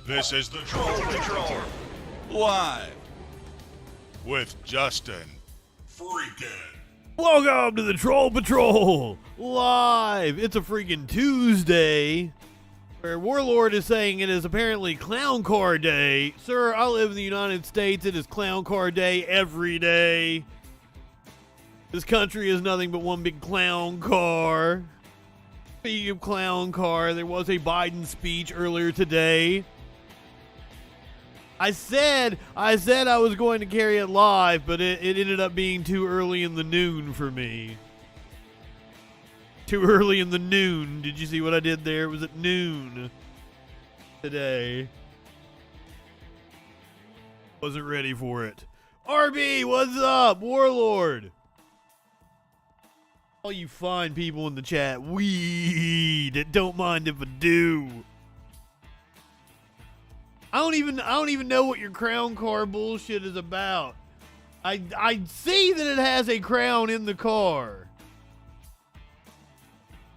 This is the Troll Patrol. Live. With Justin. Freakin. Welcome to the Troll Patrol. Live. It's a freaking Tuesday. Where Warlord is saying it is apparently Clown Car Day. Sir, I live in the United States. It is Clown Car Day every day. This country is nothing but one big clown car. Speaking of clown car, there was a Biden speech earlier today. I said I was going to carry it live, but it ended up being too early in the noon for me. Too early in the noon. Did you see what I did there? It was at noon today. Wasn't ready for it. RB, what's up? Warlord. All you fine people in the chat, weed. Don't mind if I do. I don't even know what your crown car bullshit is about. I see that it has a crown in the car.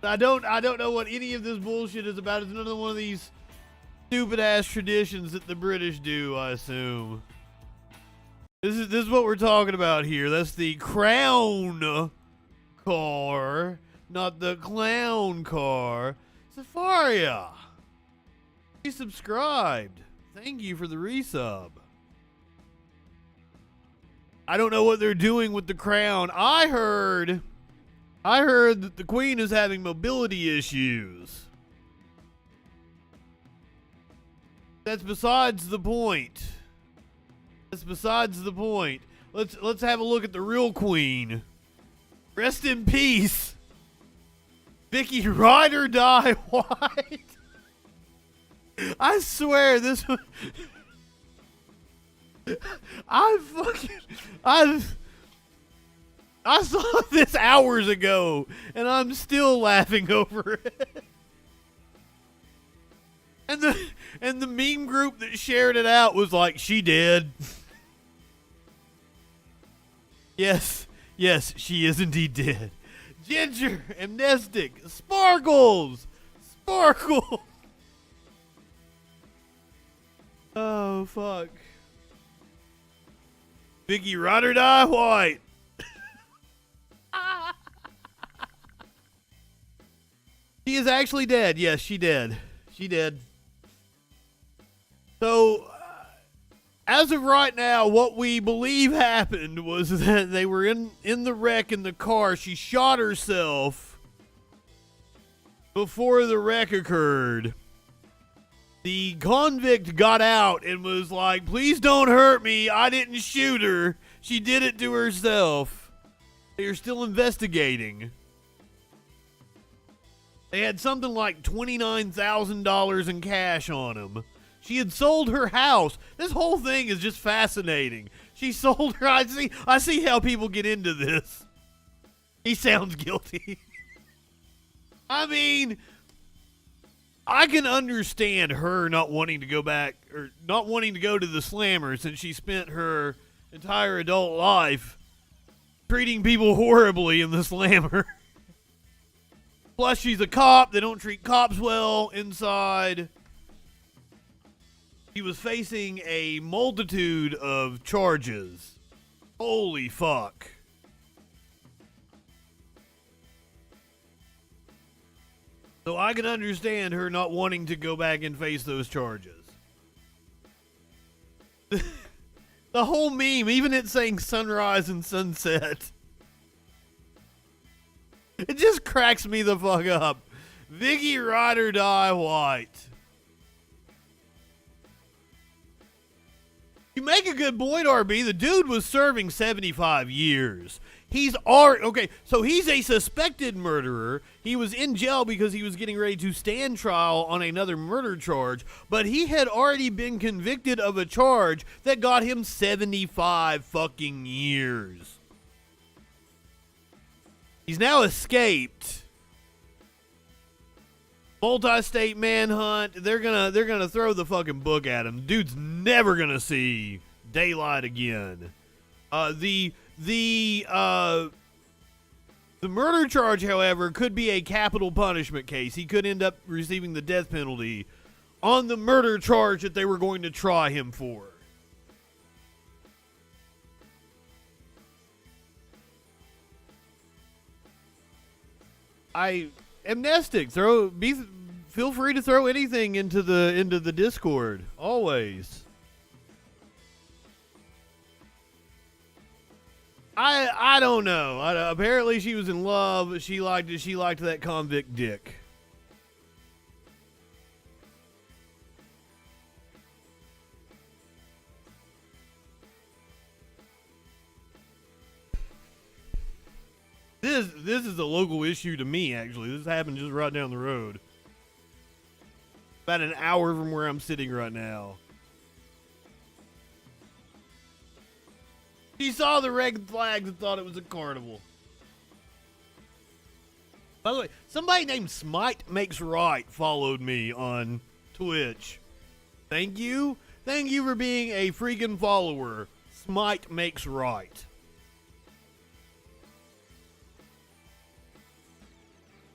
I don't know what any of this bullshit is about. It's another one of these stupid ass traditions that the British do, I assume. This is what we're talking about here. That's the crown car, not the clown car. Safaria, you subscribed. Thank you for the resub. I don't know what they're doing with the crown. I heard that the Queen is having mobility issues. That's besides the point. Let's have a look at the real Queen. Rest in peace, Vicky Ride or Die White. I swear this one. I saw this hours ago, and I'm still laughing over it. And the meme group that shared it out was like, she dead. Yes, she is indeed dead. Ginger, Amnestic, Sparkles. Oh, fuck. Vicky Ride or Die White. She is actually dead. Yes, she did. So, as of right now, what we believe happened was that they were in the wreck in the car. She shot herself before the wreck occurred. The convict got out and was like, please don't hurt me. I didn't shoot her. She did it to herself. They are still investigating. They had something like $29,000 in cash on him. She had sold her house. This whole thing is just fascinating. She sold her. I see how people get into this. He sounds guilty. I mean, I can understand her not wanting to go back or not wanting to go to the slammer since she spent her entire adult life treating people horribly in the slammer. Plus, she's a cop. They don't treat cops well inside. She was facing a multitude of charges. Holy fuck. So I can understand her not wanting to go back and face those charges. The whole meme, even it saying sunrise and sunset. It just cracks me the fuck up. Vicky Ride or Die White. You make a good point, RB. The dude was serving 75 years. Okay, so he's a suspected murderer. He was in jail because he was getting ready to stand trial on another murder charge, but he had already been convicted of a charge that got him 75 fucking years. He's now escaped. Multi-state manhunt. They're gonna throw the fucking book at him. Dude's never gonna see daylight again. The murder charge, however, could be a capital punishment case. He could end up receiving the death penalty on the murder charge that they were going to try him for. Amnestic. Feel free to throw anything into the Discord. Always. I don't know. Apparently she was in love. She liked that convict dick. This is a local issue to me, actually. This happened just right down the road. About an hour from where I'm sitting right now. She saw the red flags and thought it was a carnival. By the way, somebody named Smite Makes Right followed me on Twitch. Thank you. Thank you for being a freaking follower. Smite Makes Right.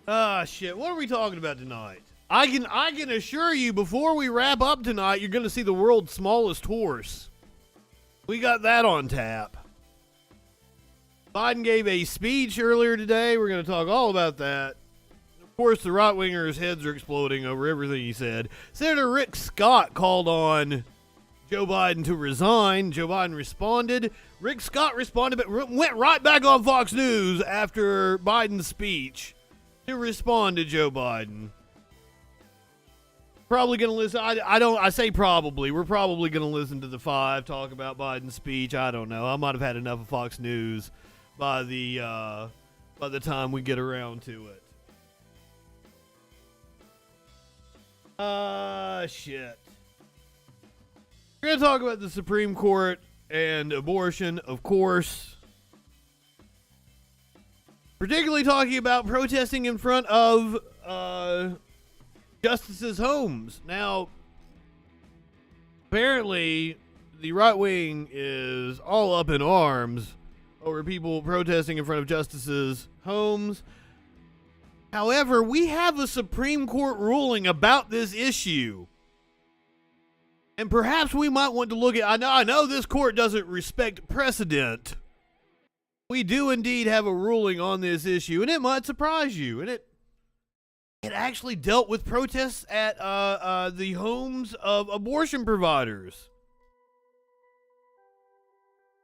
Ah, shit. What are we talking about tonight? I can assure you, before we wrap up tonight, you're going to see the world's smallest horse. We got that on tap. Biden gave a speech earlier today. We're going to talk all about that. Of course, the right-wingers' heads are exploding over everything he said. Senator Rick Scott called on Joe Biden to resign. Joe Biden responded. Rick Scott responded, but went right back on Fox News after Biden's speech to respond to Joe Biden. Probably going to listen. I say probably. We're probably going to listen to the 5 talk about Biden's speech. I don't know. I might have had enough of Fox News by the time we get around to it. Shit. We're going to talk about the Supreme Court and abortion, of course. Particularly talking about protesting in front of justices' homes. Now, apparently, the right wing is all up in arms over people protesting in front of justices' homes. However, we have a Supreme Court ruling about this issue. And perhaps we might want to look at, I know this court doesn't respect precedent. We do indeed have a ruling on this issue, and it might surprise you. And it actually dealt with protests at the homes of abortion providers.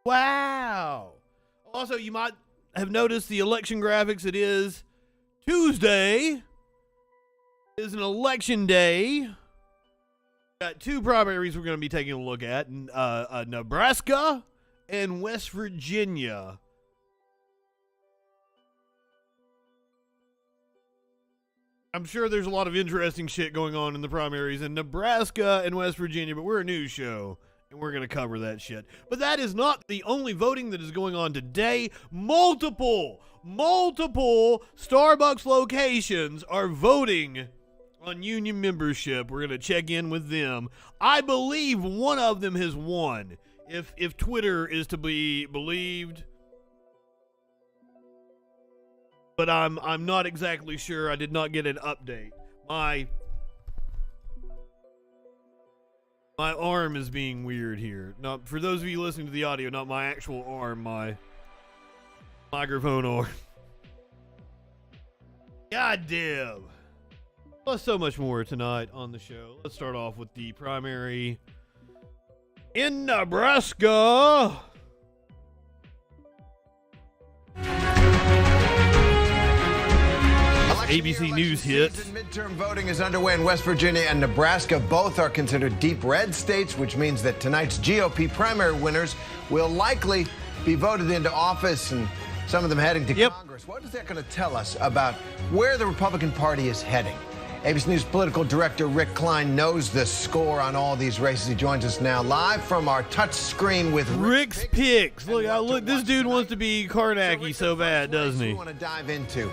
Wow. Also, you might have noticed the election graphics. It is Tuesday. It is an election day. Got 2 primaries we're going to be taking a look at. Nebraska and West Virginia. I'm sure there's a lot of interesting shit going on in the primaries in Nebraska and West Virginia, but we're a news show, and we're going to cover that shit. But that is not the only voting that is going on today. Multiple Starbucks locations are voting on union membership. We're going to check in with them. I believe one of them has won, if Twitter is to be believed. But I'm not exactly sure. I did not get an update. My arm is being weird here. Not for those of you listening to the audio, not my actual arm, my microphone arm. God damn. Plus so much more tonight on the show. Let's start off with the primary in Nebraska. ABC News hit. Midterm voting is underway in West Virginia and Nebraska. Both are considered deep red states, which means that tonight's GOP primary winners will likely be voted into office, and some of them heading to Congress. What is that going to tell us about where the Republican Party is heading? ABC News political director Rick Klein knows the score on all these races. He joins us now live from our touch screen with Rick's Picks. Look, this dude wants to be Karnacki so bad, doesn't he? We want to dive into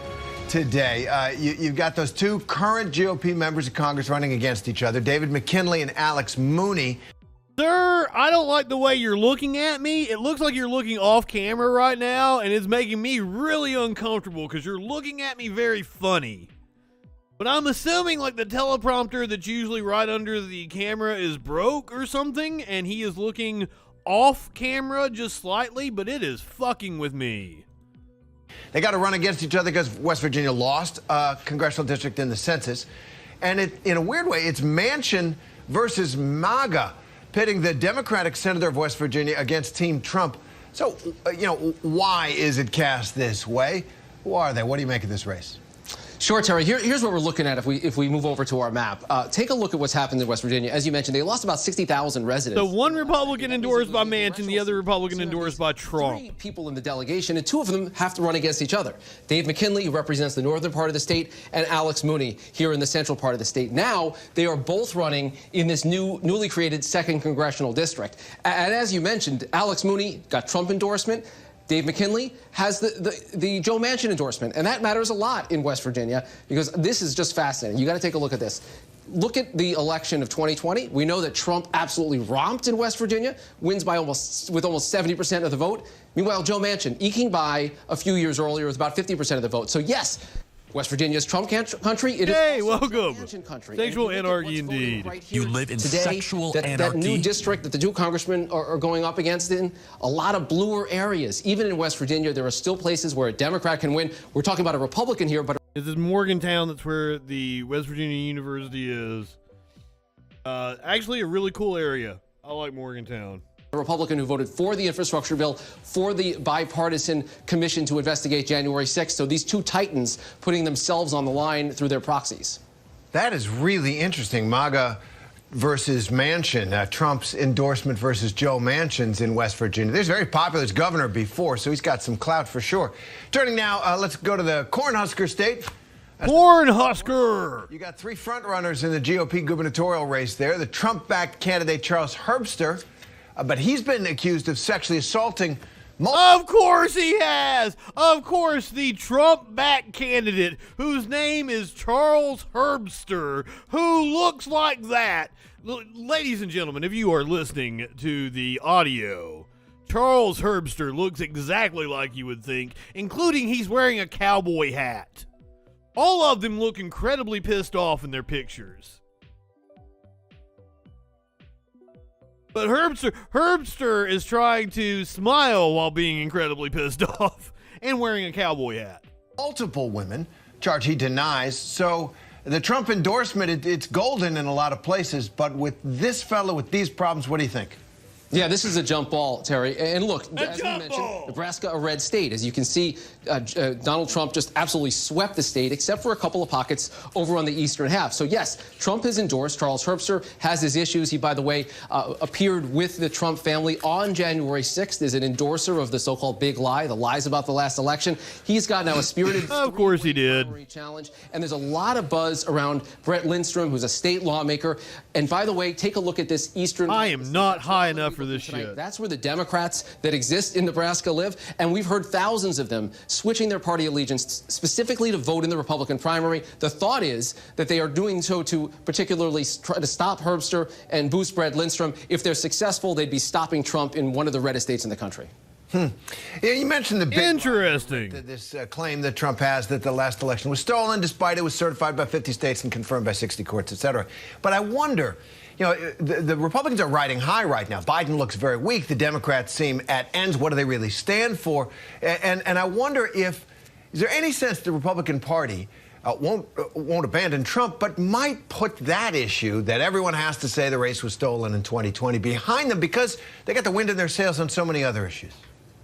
today. You've got those 2 current GOP members of Congress running against each other, David McKinley and Alex Mooney. Sir, I don't like the way you're looking at me. It looks like you're looking off camera right now, and it's making me really uncomfortable because you're looking at me very funny. But I'm assuming like the teleprompter that's usually right under the camera is broke or something, and he is looking off camera just slightly, but it is fucking with me. They got to run against each other because West Virginia lost a congressional district in the census. And in a weird way, it's Manchin versus MAGA, pitting the Democratic senator of West Virginia against Team Trump. So, why is it cast this way? Who are they? What do you make of this race? Sure, Terry. Here's what we're looking at if we move over to our map. Take a look at what's happened in West Virginia. As you mentioned, they lost about 60,000 residents. So one Republican endorsed by Manchin, the other Republican endorsed by Trump. 3 people in the delegation, and 2 of them have to run against each other. Dave McKinley, who represents the northern part of the state, and Alex Mooney here in the central part of the state. Now, they are both running in this newly created 2nd congressional district. And as you mentioned, Alex Mooney got Trump endorsement. Dave McKinley has the Joe Manchin endorsement, and that matters a lot in West Virginia because this is just fascinating. You got to take a look at this. Look at the election of 2020. We know that Trump absolutely romped in West Virginia, wins by almost 70% of the vote. Meanwhile, Joe Manchin eking by a few years earlier with about 50% of the vote. So yes, West Virginia's Trump country. It hey, is welcome. Country. Sexual anarchy indeed. Right you live in today, sexual anarchy. That new district that the 2 congressmen are going up against in a lot of bluer areas. Even in West Virginia, there are still places where a Democrat can win. We're talking about a Republican here, but This is Morgantown. That's where the West Virginia University is. Actually, a really cool area. I like Morgantown. a Republican who voted for the infrastructure bill, for the bipartisan commission to investigate January 6th. So these 2 titans putting themselves on the line through their proxies. That is really interesting. MAGA versus Manchin, Trump's endorsement versus Joe Manchin's in West Virginia. He's very popular as governor before, so he's got some clout for sure. Turning now, let's go to the Cornhusker state. Cornhusker! You got 3 frontrunners in the GOP gubernatorial race there. The Trump-backed candidate Charles Herbster, but he's been accused of sexually assaulting. Of course he has! Of course, the Trump-backed candidate, whose name is Charles Herbster, who looks like that. Ladies and gentlemen, if you are listening to the audio, Charles Herbster looks exactly like you would think, including he's wearing a cowboy hat. All of them look incredibly pissed off in their pictures. But Herbster is trying to smile while being incredibly pissed off and wearing a cowboy hat. Multiple women, charge he denies. So the Trump endorsement, it's golden in a lot of places. But with this fellow with these problems, what do you think? Yeah, this is a jump ball, Terry. And look, as we mentioned, Nebraska, a red state. As you can see, Donald Trump just absolutely swept the state, except for a couple of pockets over on the eastern half. So, yes, Trump has endorsed. Charles Herbster has his issues. He, by the way, appeared with the Trump family on January 6th as an endorser of the so-called big lie, the lies about the last election. He's got now a spirited of course he did. Challenge. And there's a lot of buzz around Brett Lindstrom, who's a state lawmaker. And by the way, take a look at this eastern... I am not high enough for this shit. That's where the Democrats that exist in Nebraska live, and we've heard thousands of them switching their party allegiance specifically to vote in the Republican primary. The thought is that they are doing so to particularly try to stop Herbster and boost Brett Lindstrom. If they're successful, they'd be stopping Trump in one of the reddest states in the country. Yeah, you mentioned the big interesting this claim that Trump has that the last election was stolen, despite it was certified by 50 states and confirmed by 60 courts, et cetera. But I wonder, you know, the Republicans are riding high right now. Biden looks very weak. The Democrats seem at ends. What do they really stand for? And I wonder is there any sense the Republican Party won't abandon Trump, but might put that issue that everyone has to say the race was stolen in 2020 behind them because they got the wind in their sails on so many other issues?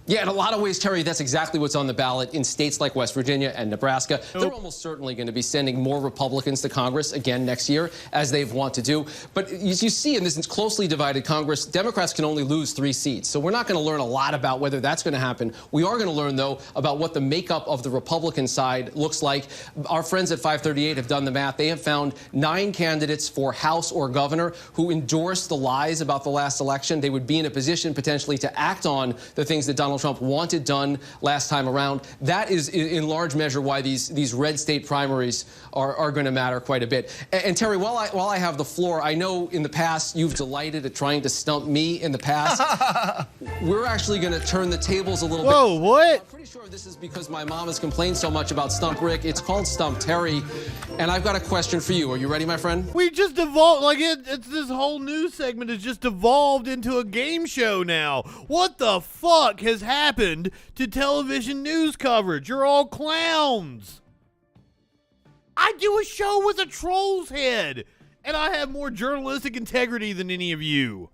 Yeah, in a lot of ways, Terry, that's exactly what's on the ballot in states like West Virginia and Nebraska. Nope. They're almost certainly going to be sending more Republicans to Congress again next year, as they've want to do. But as you see in this closely divided Congress, Democrats can only lose 3 seats. So we're not going to learn a lot about whether that's going to happen. We are going to learn, though, about what the makeup of the Republican side looks like. Our friends at 538 have done the math. They have found 9 candidates for House or governor who endorsed the lies about the last election. They would be in a position potentially to act on the things that Donald Donald Trump wanted done last time around. That is in large measure why these red state primaries are going to matter quite a bit. And Terry, while I have the floor, I know in the past you've delighted at trying to stump me in the past. We're actually going to turn the tables a little bit. Whoa, what? I'm pretty sure this is because my mom has complained so much about Stump Rick. It's called Stump Terry. And I've got a question for you. Are you ready, my friend? We just evolved, like it's this whole news segment has just evolved into a game show now. What the fuck has happened to television news coverage? You're all clowns. I do a show with a troll's head, and I have more journalistic integrity than any of you.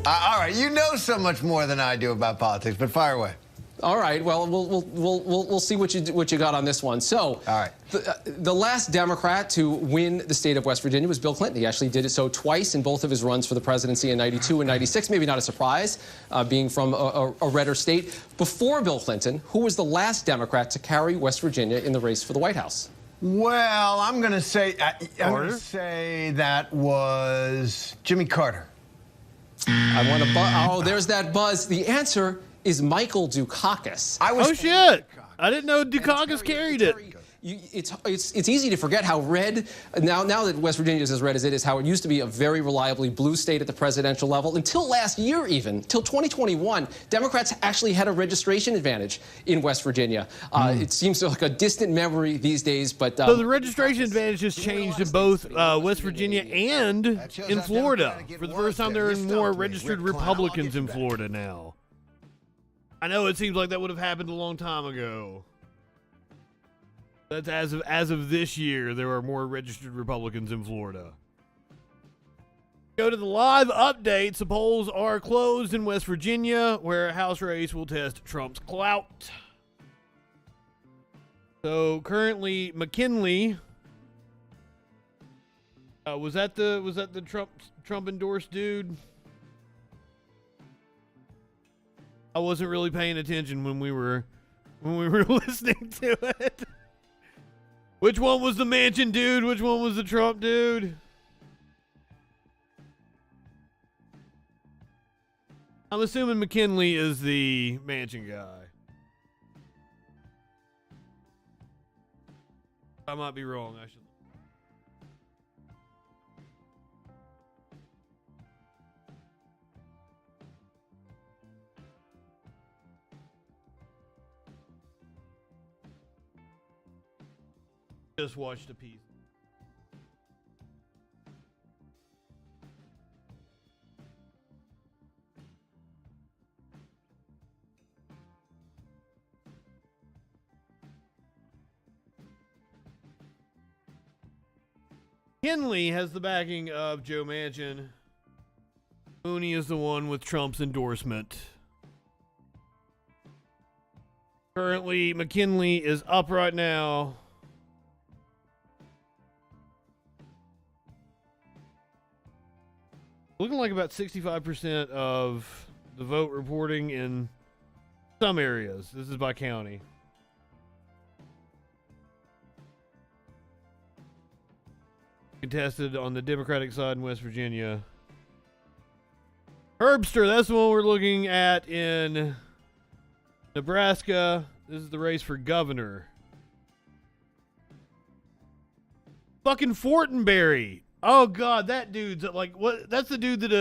All right, you know so much more than I do about politics, but fire away. All right. Well, we'll see what you got on this one. So, all right. The last Democrat to win the state of West Virginia was Bill Clinton. He actually did it so twice in both of his runs for the presidency in '92 and '96. Maybe not a surprise, being from a redder state. Before Bill Clinton, who was the last Democrat to carry West Virginia in the race for the White House? Well, I'm going to say that was Jimmy Carter. I want to buzz. Oh, there's that buzz. The answer is Michael Dukakis. Oh shit! I didn't know Dukakis carried it. It's easy to forget how red now that West Virginia is as red as it is. How it used to be a very reliably blue state at the presidential level until last year, even till 2021. Democrats actually had a registration advantage in West Virginia. It seems like a distant memory these days, but so the registration advantage has changed in both West Virginia and in Florida. For the first time, there are more registered Republicans in Florida now. I know it seems like that would have happened a long time ago. That's as of this year, there are more registered Republicans in Florida. Go to the live updates. The polls are closed in West Virginia, where a House race will test Trump's clout. So currently, McKinley was that the Trump endorsed dude? I wasn't really paying attention when we were listening to it. Which one was the Manchin dude? Which one was the Trump dude? I'm assuming McKinley is the Manchin guy. I might be wrong. I should. Just watched a piece. Kinley has the backing of Joe Manchin. Mooney is the one with Trump's endorsement. Currently, McKinley is up right now. Looking like about 65% of the vote reporting in some areas. This is by county. Contested on the Democratic side in West Virginia. Herbster, that's the one we're looking at in Nebraska. This is the race for governor. Fucking Fortenberry. Oh God, that dude's like what? That's the dude that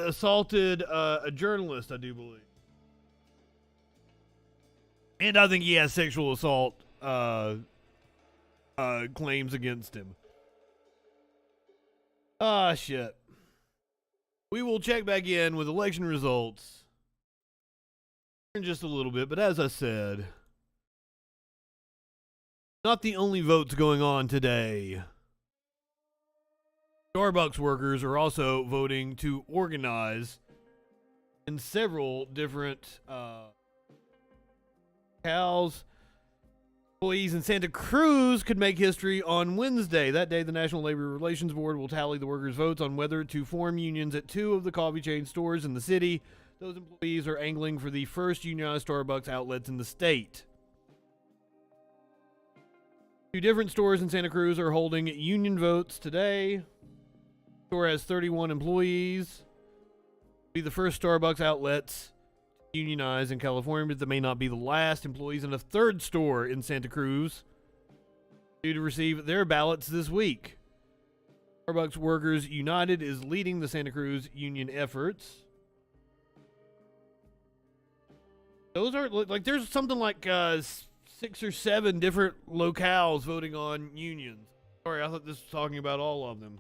assaulted a journalist, I do believe, and I think he has sexual assault claims against him. Ah, shit. We will check back in with election results in just a little bit, but as I said, not the only votes going on today. Starbucks workers are also voting to organize in several different locales. Employees in Santa Cruz could make history on Wednesday. That day, the National Labor Relations Board will tally the workers' votes on whether to form unions at 2 of the coffee chain stores in the city. Those employees are angling for the first unionized Starbucks outlets in the state. 2 different stores in Santa Cruz are holding union votes today. Store has 31 employees. Be the first Starbucks outlets unionized in California, but that may not be the last. Employees in a third store in Santa Cruz due to receive their ballots this week. Starbucks Workers United is leading the Santa Cruz union efforts. Those are, like, there's something like 6 or 7 different locales voting on unions. Sorry, I thought this was talking about all of them.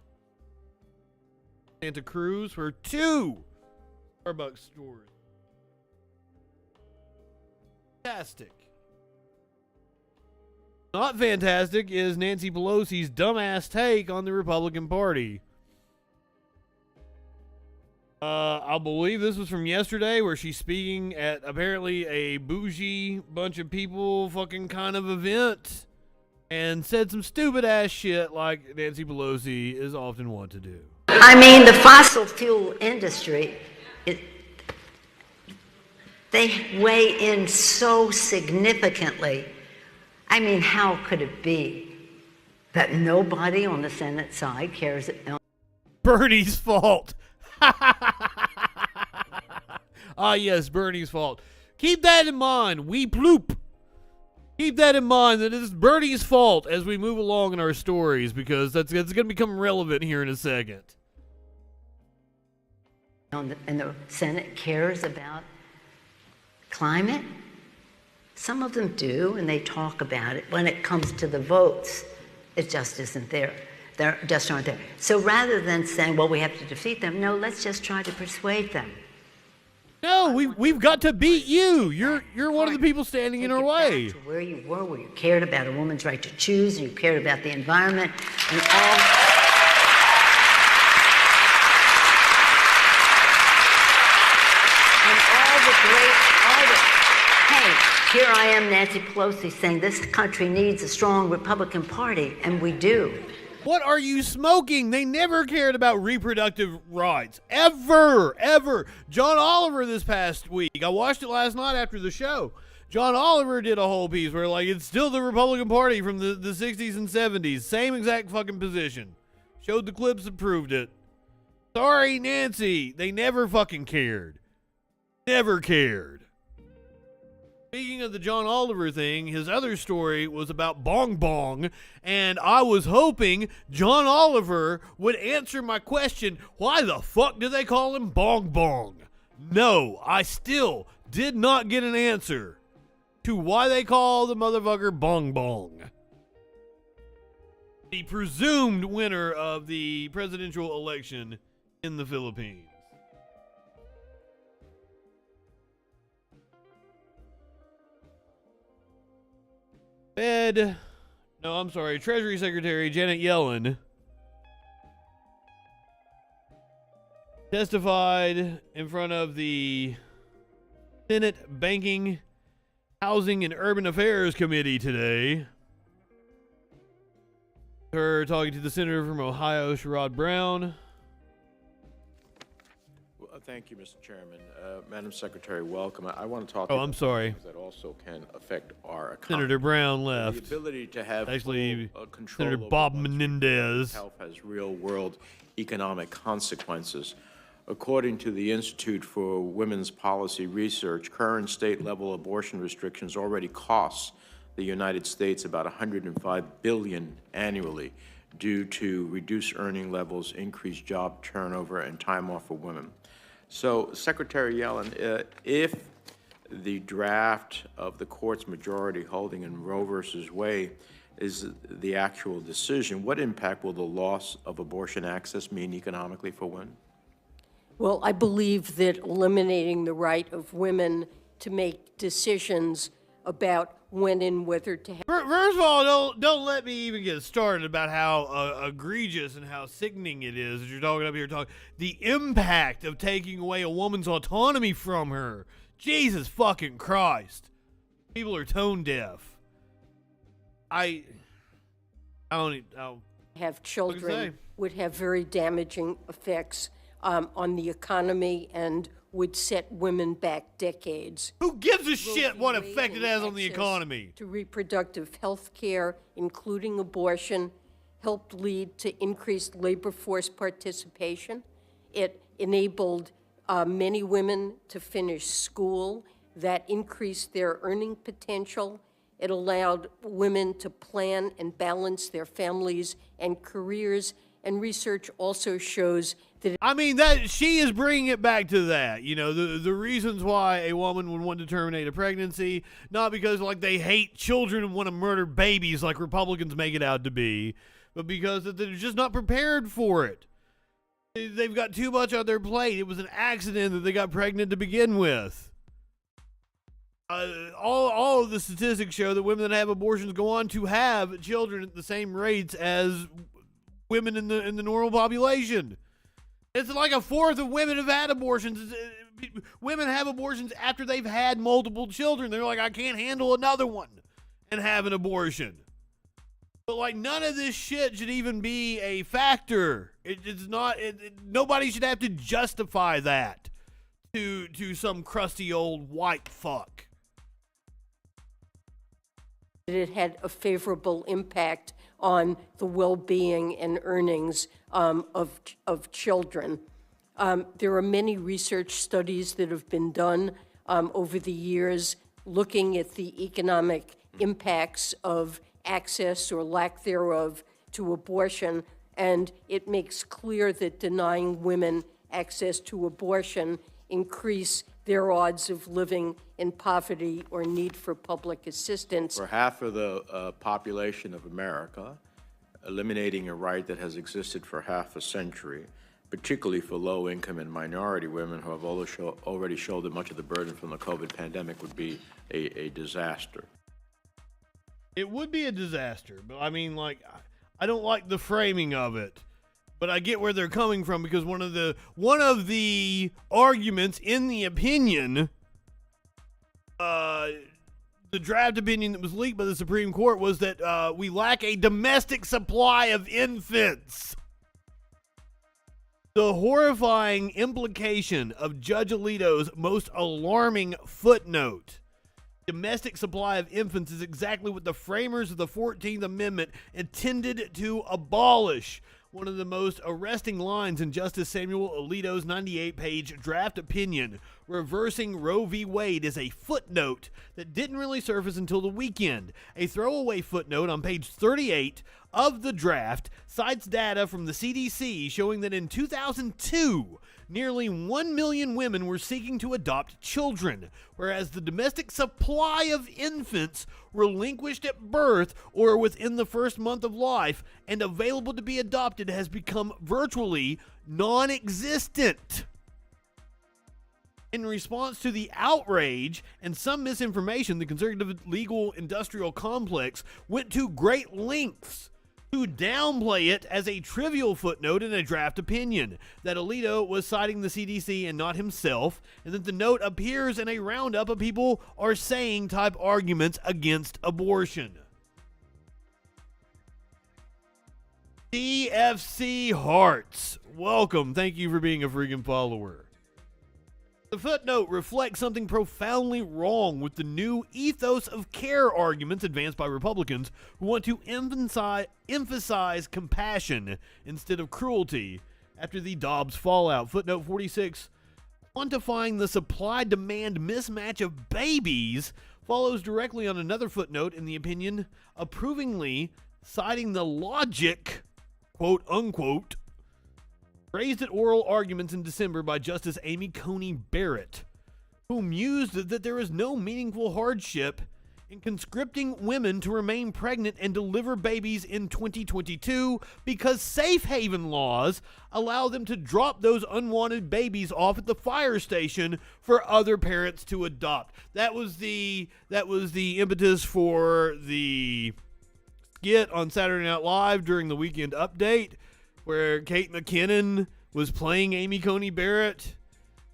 Santa Cruz, where 2 Starbucks stores. Fantastic. Not fantastic is Nancy Pelosi's dumbass take on the Republican Party. I believe this was from yesterday, where she's speaking at apparently a bougie bunch of people fucking kind of event and said some stupid ass shit like Nancy Pelosi is often wont to do. I mean, the fossil fuel industry, they weigh in so significantly. I mean, how could it be that nobody on the Senate side cares? Bernie's fault. Yes, Bernie's fault. Keep that in mind. We ploop. Keep that in mind that it's Bernie's fault as we move along in our stories, because that's going to become relevant here in a second. And the Senate cares about climate. Some of them do, and they talk about it. When it comes to the votes, it just isn't there. They just aren't there. So rather than saying, well, we have to defeat them, no, let's just try to persuade them. No, we've got to beat you. You're one of the people standing in our way. Back to where you were, where you cared about a woman's right to choose, and you cared about the environment, and all. And all the great artists. Hey, here I am, Nancy Pelosi, saying this country needs a strong Republican Party, and we do. What are you smoking? They never cared about reproductive rights. Ever. John Oliver this past week, I watched it last night after the show. John Oliver did a whole piece where, like, it's still the Republican Party from the 60s and 70s. Same exact fucking position. Showed the clips and proved it. Sorry, Nancy. They never fucking cared. Never cared. Speaking of the John Oliver thing, his other story was about Bong Bong, and I was hoping John Oliver would answer my question, why the fuck do they call him Bong Bong? No, I still did not get an answer to why they call the motherfucker Bong Bong. The presumed winner of the presidential election in the Philippines. Treasury Secretary Janet Yellen testified in front of the Senate Banking, Housing, and Urban Affairs Committee today. Her talking to the senator from Ohio, Sherrod Brown. Thank you, Mr. Chairman. Madam Secretary, welcome. I want to talk I'm sorry. things that also can affect our economy. Senator Brown left. The ability to have Actually, control Senator over Bob one's Menendez. health has real-world economic consequences. According to the Institute for Women's Policy Research, current state-level abortion restrictions already cost the United States about $105 billion annually due to reduced earning levels, increased job turnover, and time off for women. So, Secretary Yellen, if the draft of the court's majority holding in Roe versus Wade is the actual decision, what impact will the loss of abortion access mean economically for women? Well, I believe that eliminating the right of women to make decisions about when and whether to have. First of all, don't let me even get started about how egregious and how sickening it is that you're talking up here the impact of taking away a woman's autonomy from her. Jesus fucking Christ. People are tone deaf. I don't Have children would have very damaging effects on the economy and would set women back decades. Who gives a shit what effect it has on the economy? To reproductive health care, including abortion, helped lead to increased labor force participation. It enabled many women to finish school. That increased their earning potential. It allowed women to plan and balance their families and careers. And research also shows that... I mean, that she is bringing it back to that. You know, the reasons why a woman would want to terminate a pregnancy, not because, like, they hate children and want to murder babies like Republicans make it out to be, but because that they're just not prepared for it. They've got too much on their plate. It was an accident that they got pregnant to begin with. All of the statistics show that women that have abortions go on to have children at the same rates as women in the normal population. It's like a fourth of women have had abortions. Women have abortions after they've had multiple children. They're like, I can't handle another one, and have an abortion. But like, none of this shit should even be a factor. It's not. Nobody should have to justify that to some crusty old white fuck. It had a favorable impact on the well-being and earnings of children. There are many research studies that have been done over the years looking at the economic impacts of access or lack thereof to abortion, and it makes clear that denying women access to abortion increase their odds of living in poverty or need for public assistance. For half of the population of America, eliminating a right that has existed for half a century, particularly for low-income and minority women who have already shouldered much of the burden from the COVID pandemic, would be a disaster. It would be a disaster, but I mean, like, I don't like the framing of it. But I get where they're coming from, because one of the arguments in the opinion, the draft opinion that was leaked by the Supreme Court, was that we lack a domestic supply of infants. The horrifying implication of Judge Alito's most alarming footnote, domestic supply of infants, is exactly what the framers of the 14th Amendment intended to abolish. One of the most arresting lines in Justice Samuel Alito's 98-page draft opinion reversing Roe v. Wade is a footnote that didn't really surface until the weekend. A throwaway footnote on page 38 of the draft cites data from the CDC showing that in 2002, nearly 1 million women were seeking to adopt children, whereas the domestic supply of infants relinquished at birth or within the first month of life and available to be adopted has become virtually non-existent. In response to the outrage and some misinformation, the conservative legal industrial complex went to great lengths to downplay it as a trivial footnote in a draft opinion, that Alito was citing the CDC and not himself, and that the note appears in a roundup of people are saying type arguments against abortion. CFC Hearts, welcome. Thank you for being a freaking follower. The footnote reflects something profoundly wrong with the new ethos of care arguments advanced by Republicans who want to emphasize compassion instead of cruelty after the Dobbs fallout. Footnote 46, quantifying the supply-demand mismatch of babies, follows directly on another footnote in the opinion, approvingly citing the logic, quote-unquote, raised at oral arguments in December by Justice Amy Coney Barrett, who mused that there is no meaningful hardship in conscripting women to remain pregnant and deliver babies in 2022 because safe haven laws allow them to drop those unwanted babies off at the fire station for other parents to adopt. That was the impetus for the skit on Saturday Night Live during the Weekend Update, where Kate McKinnon was playing Amy Coney Barrett,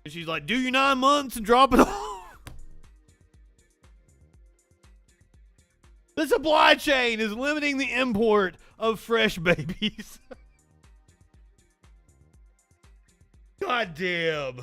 and she's like, do your 9 months and drop it off. The supply chain is limiting the import of fresh babies. God damn.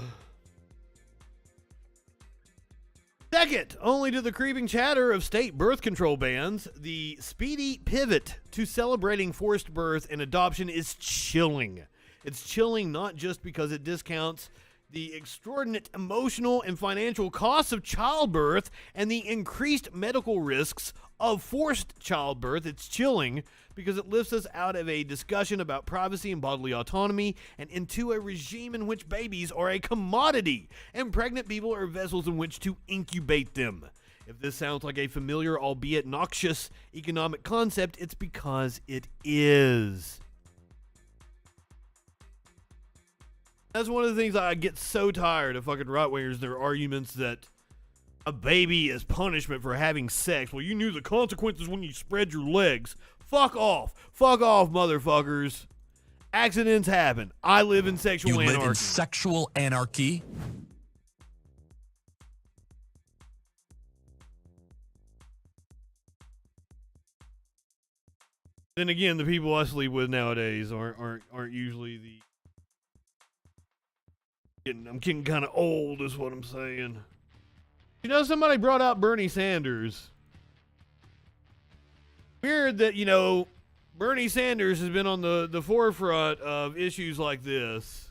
Second, only to the creeping chatter of state birth control bans, the speedy pivot to celebrating forced birth and adoption is chilling. It's chilling not just because it discounts the extraordinary emotional and financial costs of childbirth and the increased medical risks of forced childbirth. It's chilling because it lifts us out of a discussion about privacy and bodily autonomy and into a regime in which babies are a commodity and pregnant people are vessels in which to incubate them. If this sounds like a familiar, albeit noxious, economic concept, it's because it is. That's one of the things I get so tired of fucking right-wingers, their arguments that a baby is punishment for having sex. Well, you knew the consequences when you spread your legs. Fuck off. Fuck off, motherfuckers. Accidents happen. I live in sexual anarchy. You live in sexual anarchy? Then again, the people I sleep with nowadays aren't usually the... I'm getting kind of old is what I'm saying. You know, somebody brought out Bernie Sanders. Weird that, you know, Bernie Sanders has been on the forefront of issues like this.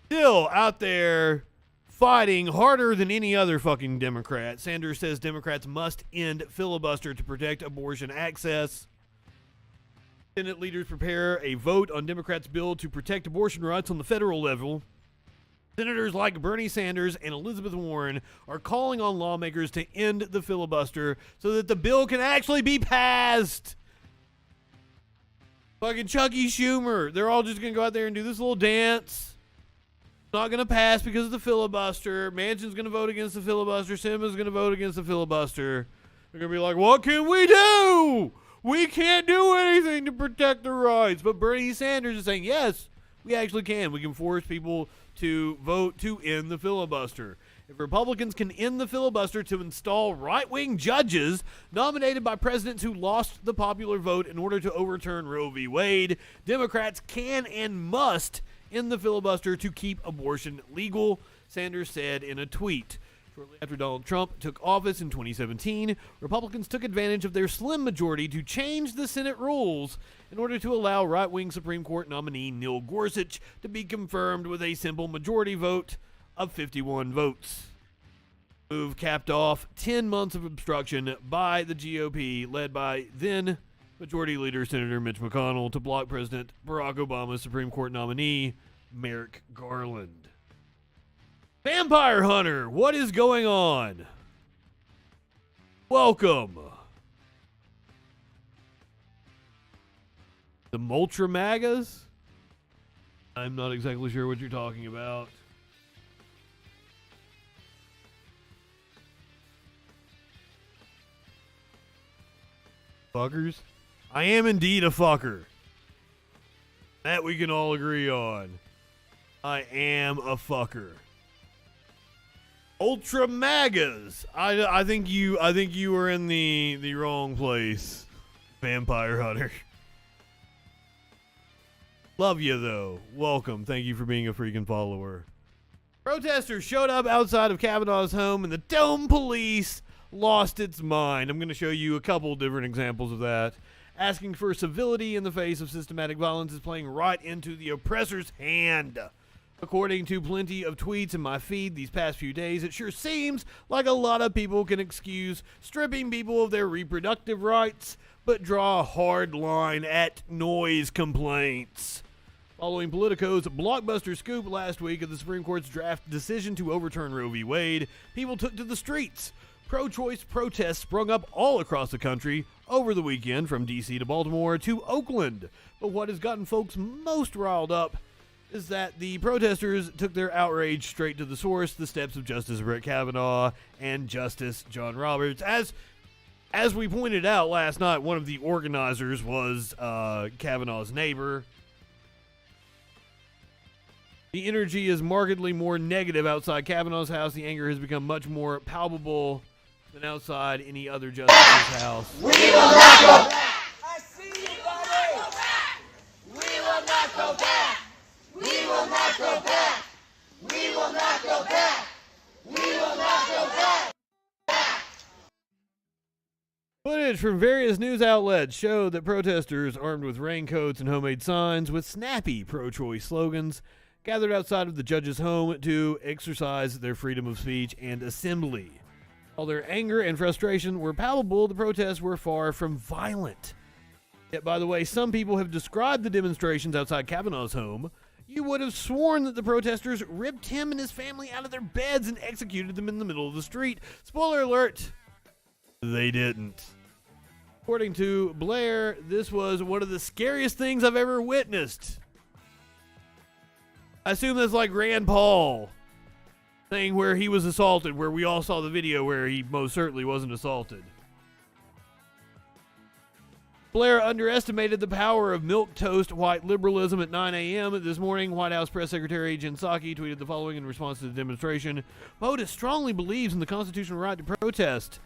Still out there fighting harder than any other fucking Democrat. Sanders says Democrats must end filibuster to protect abortion access. Senate leaders prepare a vote on Democrats' bill to protect abortion rights on the federal level. Senators like Bernie Sanders and Elizabeth Warren are calling on lawmakers to end the filibuster so that the bill can actually be passed. Fucking Chucky Schumer. They're all just going to go out there and do this little dance. It's not going to pass because of the filibuster. Manchin's going to vote against the filibuster. Sinema's going to vote against the filibuster. They're going to be like, what can we do? We can't do anything to protect the rights. But Bernie Sanders is saying, yes, we actually can. We can force people to vote to end the filibuster. If Republicans can end the filibuster to install right-wing judges nominated by presidents who lost the popular vote in order to overturn Roe v. Wade, Democrats can and must end the filibuster to keep abortion legal, Sanders said in a tweet. Shortly after Donald Trump took office in 2017, Republicans took advantage of their slim majority to change the Senate rules in order to allow right-wing Supreme Court nominee Neil Gorsuch to be confirmed with a simple majority vote of 51 votes. The move capped off 10 months of obstruction by the GOP, led by then Majority Leader Senator Mitch McConnell, to block President Barack Obama's Supreme Court nominee, Merrick Garland. Vampire Hunter, what is going on? Welcome. The Multra Magas? I'm not exactly sure what you're talking about. Fuckers? I am indeed a fucker. That we can all agree on. I am a fucker. Ultra Magas. I think you were in the wrong place, Vampire Hunter. Love you though. Welcome. Thank you for being a freaking follower. Protesters showed up outside of Kavanaugh's home and the Dome Police lost its mind. I'm going to show you a couple different examples of that. Asking for civility in the face of systematic violence is playing right into the oppressor's hand. According to plenty of tweets in my feed these past few days, it sure seems like a lot of people can excuse stripping people of their reproductive rights, but draw a hard line at noise complaints. Following Politico's blockbuster scoop last week of the Supreme Court's draft decision to overturn Roe v. Wade, people took to the streets. Pro-choice protests sprung up all across the country over the weekend, from D.C. to Baltimore to Oakland. But what has gotten folks most riled up is that the protesters took their outrage straight to the source, the steps of Justice Brett Kavanaugh and Justice John Roberts. As we pointed out last night, one of the organizers was Kavanaugh's neighbor. The energy is markedly more negative outside Kavanaugh's house. The anger has become much more palpable than outside any other justice's house. We will not go back! I see you, buddy! We will not go back! We will not go back! We will not go back! We will not go back! Footage from various news outlets showed that protesters armed with raincoats and homemade signs with snappy pro-choice slogans gathered outside of the judge's home to exercise their freedom of speech and assembly. While their anger and frustration were palpable, the protests were far from violent. Yet, by the way, some people have described the demonstrations outside Kavanaugh's home. You would have sworn that the protesters ripped him and his family out of their beds and executed them in the middle of the street. Spoiler alert, they didn't. According to Blair, this was one of the scariest things I've ever witnessed. I assume that's like Rand Paul saying where he was assaulted, where we all saw the video where he most certainly wasn't assaulted. Blair underestimated the power of milquetoast white liberalism at 9 a.m. this morning. White House Press Secretary Jen Psaki tweeted the following in response to the demonstration. POTUS strongly believes in the constitutional right to protest.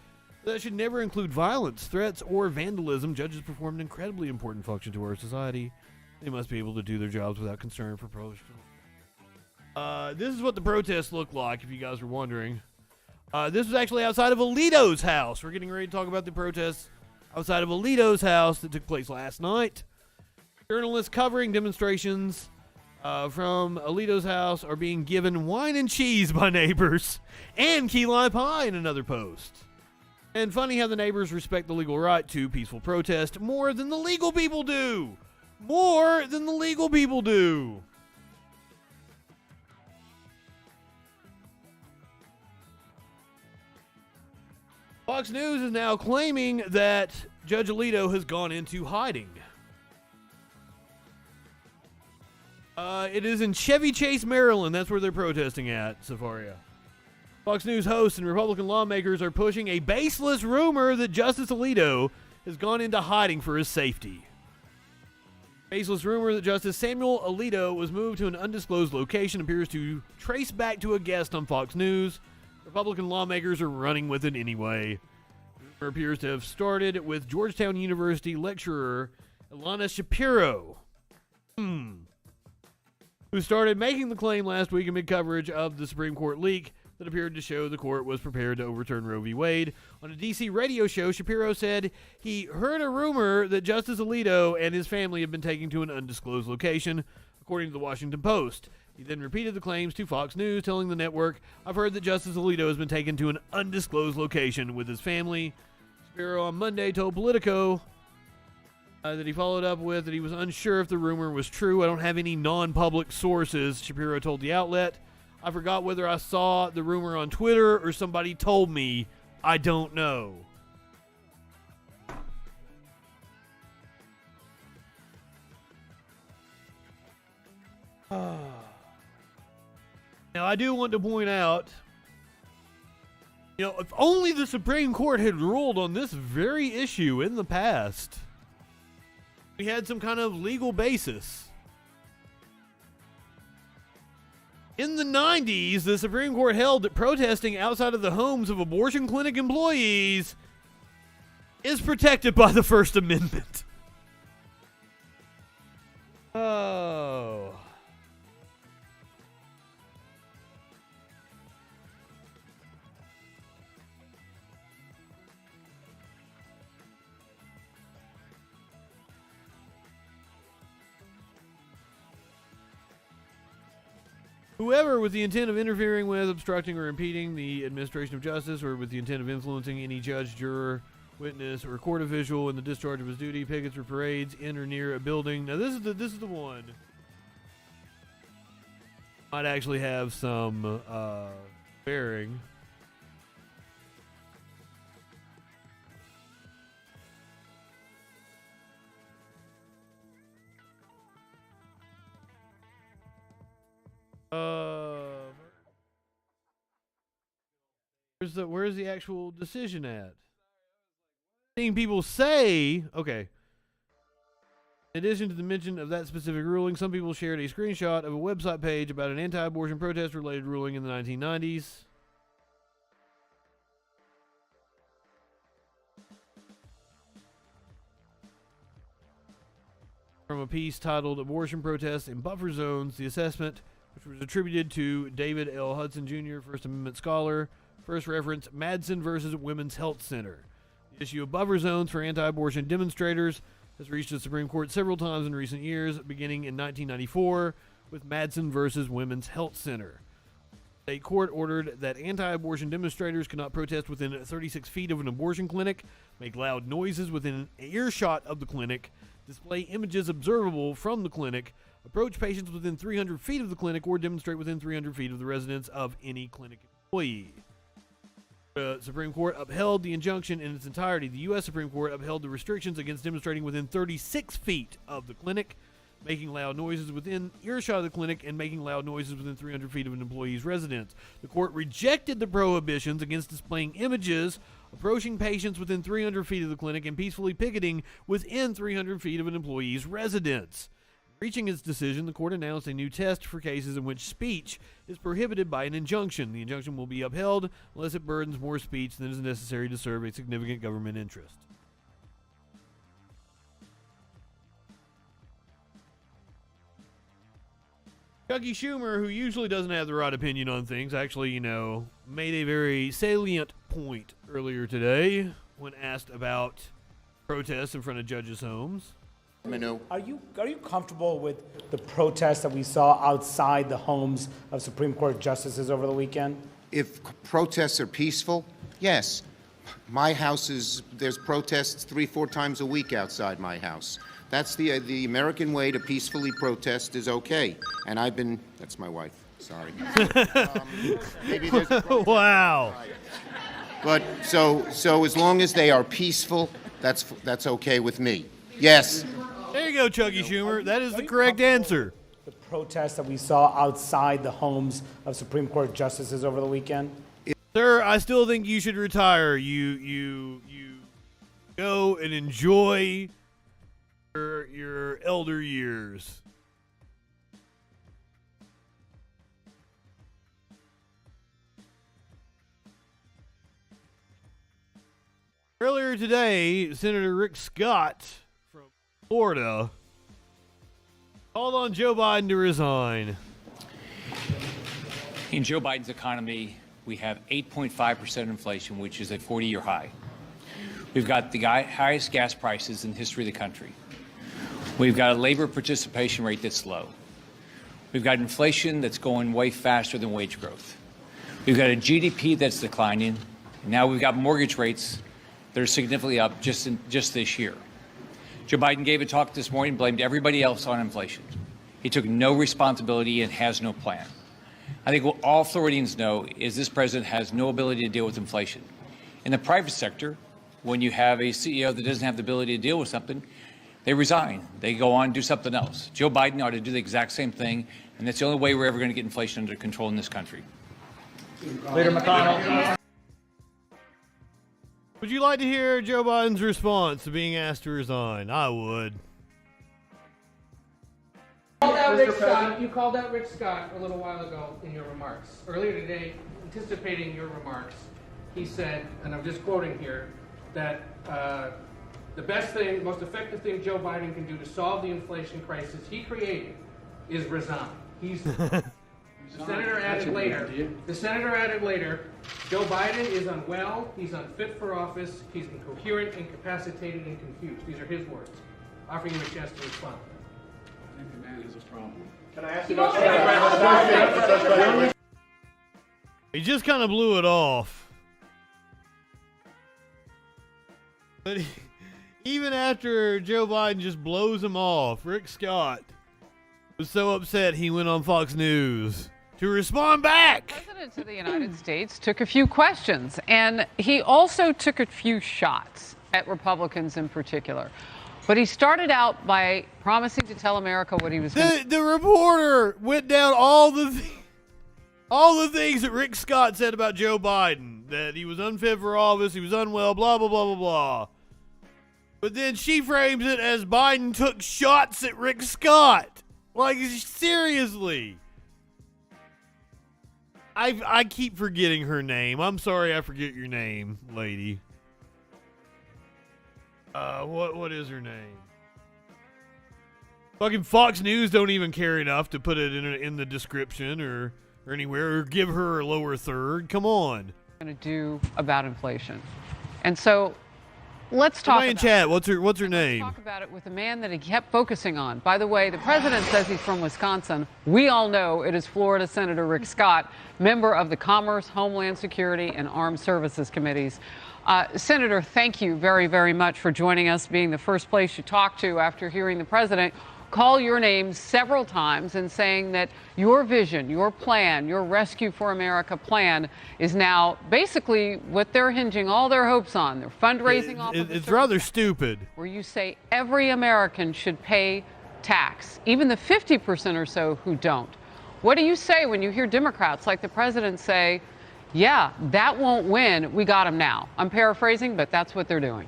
That should never include violence, threats, or vandalism. Judges perform an incredibly important function to our society. They must be able to do their jobs without concern for protection. This is what the protests look like, if you guys were wondering. This was actually outside of Alito's house. We're getting ready to talk about the protests outside of Alito's house that took place last night. Journalists covering demonstrations from Alito's house are being given wine and cheese by neighbors and key lime pie in another post. And funny how the neighbors respect the legal right to peaceful protest more than the legal people do. More than the legal people do. Fox News is now claiming that Judge Alito has gone into hiding. It is in Chevy Chase, Maryland. That's where they're protesting at, Safaria. Fox News hosts and Republican lawmakers are pushing a baseless rumor that Justice Alito has gone into hiding for his safety. Baseless rumor that Justice Samuel Alito was moved to an undisclosed location appears to trace back to a guest on Fox News. Republican lawmakers are running with it anyway. The rumor appears to have started with Georgetown University lecturer Ilana Shapiro, who started making the claim last week amid coverage of the Supreme Court leak that appeared to show the court was prepared to overturn Roe v. Wade. On a D.C. radio show, Shapiro said he heard a rumor that Justice Alito and his family have been taken to an undisclosed location, according to the Washington Post. He then repeated the claims to Fox News, telling the network, "I've heard that Justice Alito has been taken to an undisclosed location with his family." Shapiro on Monday told Politico that he followed up with that he was unsure if the rumor was true. "I don't have any non-public sources," Shapiro told the outlet. "I forgot whether I saw the rumor on Twitter or somebody told me. I don't know." Now, I do want to point out, if only the Supreme Court had ruled on this very issue in the past, we had some kind of legal basis. In the 90s, the Supreme Court held that protesting outside of the homes of abortion clinic employees is protected by the First Amendment. Oh. Whoever with the intent of interfering with, obstructing, or impeding the administration of justice, or with the intent of influencing any judge, juror, witness, or court official in the discharge of his duty, pickets or parades in or near a building. Now this is the one. Might actually have some bearing. Where's the actual decision at? Seeing people say, okay. In addition to the mention of that specific ruling, some people shared a screenshot of a website page about an anti-abortion protest-related ruling in the 1990s. From a piece titled "Abortion Protests in Buffer Zones," the assessment, which was attributed to David L. Hudson Jr., First Amendment scholar, first reference Madsen versus Women's Health Center. The issue of buffer zones for anti-abortion demonstrators has reached the Supreme Court several times in recent years, beginning in 1994, with Madsen versus Women's Health Center. A court ordered that anti-abortion demonstrators cannot protest within 36 feet of an abortion clinic, make loud noises within earshot of the clinic, display images observable from the clinic, approach patients within 300 feet of the clinic, or demonstrate within 300 feet of the residence of any clinic employee. The Supreme Court upheld the injunction in its entirety. The U.S. Supreme Court upheld the restrictions against demonstrating within 36 feet of the clinic, making loud noises within earshot of the clinic, and making loud noises within 300 feet of an employee's residence. The court rejected the prohibitions against displaying images, approaching patients within 300 feet of the clinic, and peacefully picketing within 300 feet of an employee's residence. Reaching its decision, the court announced a new test for cases in which speech is prohibited by an injunction. The injunction will be upheld unless it burdens more speech than is necessary to serve a significant government interest. Chucky Schumer, who usually doesn't have the right opinion on things, actually, made a very salient point earlier today when asked about protests in front of judges' homes. Are you comfortable with the protests that we saw outside the homes of Supreme Court justices over the weekend? If protests are peaceful, yes. My house there's protests 3-4 times a week outside my house. That's the American way to peacefully protest is okay. And that's my wife, sorry. Maybe there's a Wow. But so as long as they are peaceful, that's okay with me. Yes. There you go, Chucky Schumer. That is the correct answer. The protests that we saw outside the homes of Supreme Court justices over the weekend? Sir, I still think you should retire. You go and enjoy your elder years. Earlier today, Senator Rick Scott from Florida called on Joe Biden to resign. In Joe Biden's economy, we have 8.5% inflation, which is a 40-year high. We've got the highest gas prices in the history of the country. We've got a labor participation rate that's low. We've got inflation that's going way faster than wage growth. We've got a GDP that's declining. And now we've got mortgage rates that are significantly up just this year. Joe Biden gave a talk this morning, blamed everybody else on inflation. He took no responsibility and has no plan. I think what all Floridians know is this president has no ability to deal with inflation. In the private sector, when you have a CEO that doesn't have the ability to deal with something, they resign. They go on and do something else. Joe Biden ought to do the exact same thing, and that's the only way we're ever going to get inflation under control in this country. Leader McConnell. Would you like to hear Joe Biden's response to being asked to resign? I would. You called out Rick Scott a little while ago in your remarks. Earlier today, anticipating your remarks, he said, and I'm just quoting here, that the best thing, most effective thing Joe Biden can do to solve the inflation crisis he created is resign. The senator added later, Joe Biden is unwell, he's unfit for office, he's incoherent, incapacitated, and confused. These are his words. Offering you a chance to respond. I think the man is a problem. Can I ask you a question? He just kind of blew it off. But even after Joe Biden just blows him off, Rick Scott was so upset he went on Fox News to respond back. The President of the United States took a few questions, and he also took a few shots at Republicans in particular. But he started out by promising to tell America what he was going to do. The reporter went down all the things that Rick Scott said about Joe Biden, that he was unfit for office, he was unwell, blah, blah, blah, blah, blah. But then she frames it as Biden took shots at Rick Scott. Like, seriously. I keep forgetting her name. I'm sorry I forget your name, lady. What is her name? Fucking Fox News don't even care enough to put it in the description or anywhere, or give her a lower third. Come on. to do about inflation. And so Let's talk in about chat. it. What's her Let's name? talk about it with a man that he kept focusing on. By the way, the president says he's from Wisconsin. We all know it is Florida Senator Rick Scott, member of the Commerce, Homeland Security, and Armed Services Committees. Senator, thank you very, very much for joining us, being the first place you talked to after hearing the president call your name several times and saying that your vision, your plan, your Rescue for America plan is now basically what they're hinging all their hopes on. They're fundraising off of It's rather stupid. where you say every American should pay tax, even the 50% or so who don't. What do you say when you hear Democrats like the president say, yeah, that won't win, we got him now? I'm paraphrasing, but that's what they're doing.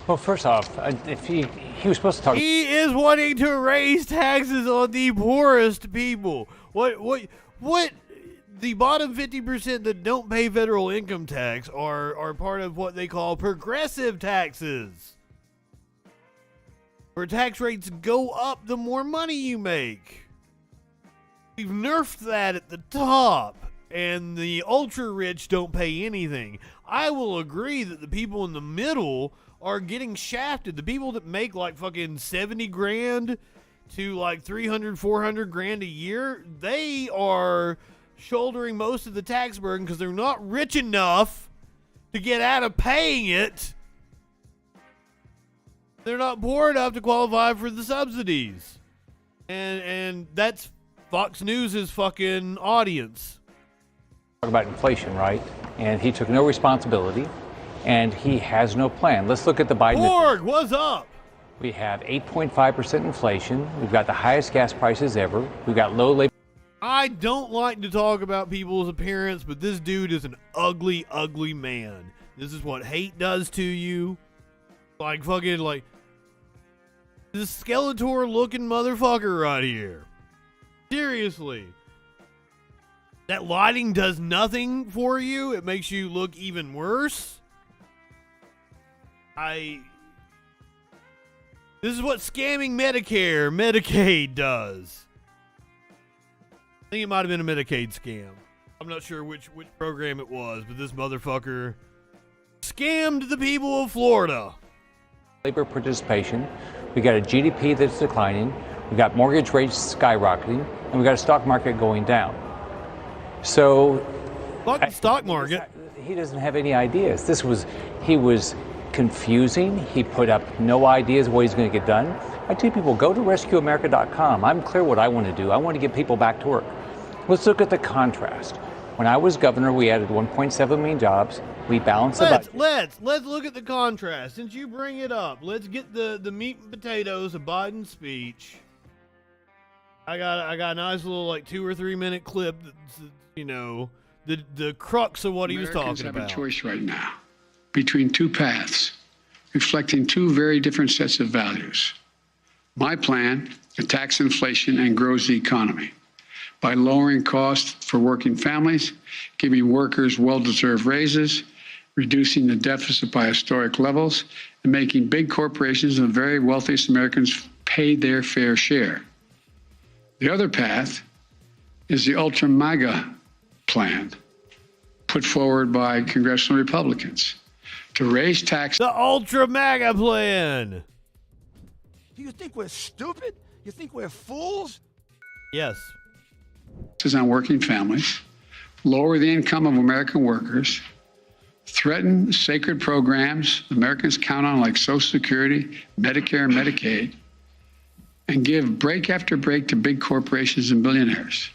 Well, first off, if he was supposed to talk. He is wanting to raise taxes on the poorest people. What? The bottom 50% that don't pay federal income tax are part of what they call progressive taxes, where tax rates go up the more money you make. We've nerfed that at the top, and the ultra rich don't pay anything. I will agree that the people in the middle are getting shafted. The people that make like fucking 70 grand to like 300, 400 grand a year, they are shouldering most of the tax burden because they're not rich enough to get out of paying it. They're not poor enough to qualify for the subsidies. And that's Fox News' fucking audience. Talk about inflation, right? And he took no responsibility. And he has no plan. Let's look at the Biden. Borg, what's up? We have 8.5% inflation. We've got the highest gas prices ever. We've got low labor. I don't like to talk about people's appearance, but this dude is an ugly, ugly man. This is what hate does to you. Like fucking like this Skeletor looking motherfucker right here. Seriously. That lighting does nothing for you. It makes you look even worse. This is what scamming Medicare, Medicaid does. I think it might have been a Medicaid scam. I'm not sure which program it was, but this motherfucker scammed the people of Florida. Labor participation. We got a GDP that's declining. We got mortgage rates skyrocketing, and we got a stock market going down. So, fucking stock market. He doesn't have any ideas. He was confusing. He put up no ideas what he's going to get done. I tell people, go to rescueamerica.com. I'm clear what I want to do. I want to get people back to work. Let's look at the contrast. When I was governor, we added 1.7 million jobs. We balanced the budget. Let's look at the contrast. Since you bring it up, let's get the meat and potatoes of Biden's speech. I got a nice little like 2 or 3 minute clip that's, you know, the crux of what he was talking about. Americans have a choice right now between two paths, reflecting two very different sets of values. My plan attacks inflation and grows the economy by lowering costs for working families, giving workers well-deserved raises, reducing the deficit by historic levels, and making big corporations and the very wealthiest Americans pay their fair share. The other path is the ultra MAGA plan put forward by congressional Republicans to raise taxes. The ultra MAGA plan. Do you think we're stupid? You think we're fools? Yes. On working families, lower the income of American workers, threaten sacred programs Americans count on like Social Security, Medicare, and Medicaid, and give break after break to big corporations and billionaires,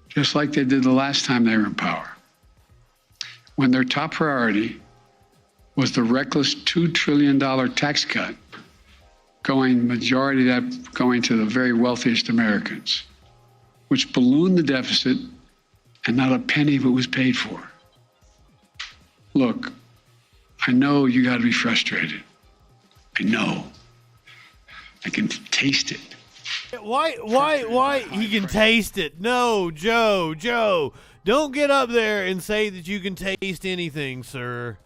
just like they did the last time they were in power, when their top priority was the reckless $2 trillion tax cut, majority of that going to the very wealthiest Americans, which ballooned the deficit and not a penny of it was paid for. Look, I know you got to be frustrated. I know. I can taste it. Why he can taste it? No, Joe, don't get up there and say that you can taste anything, sir.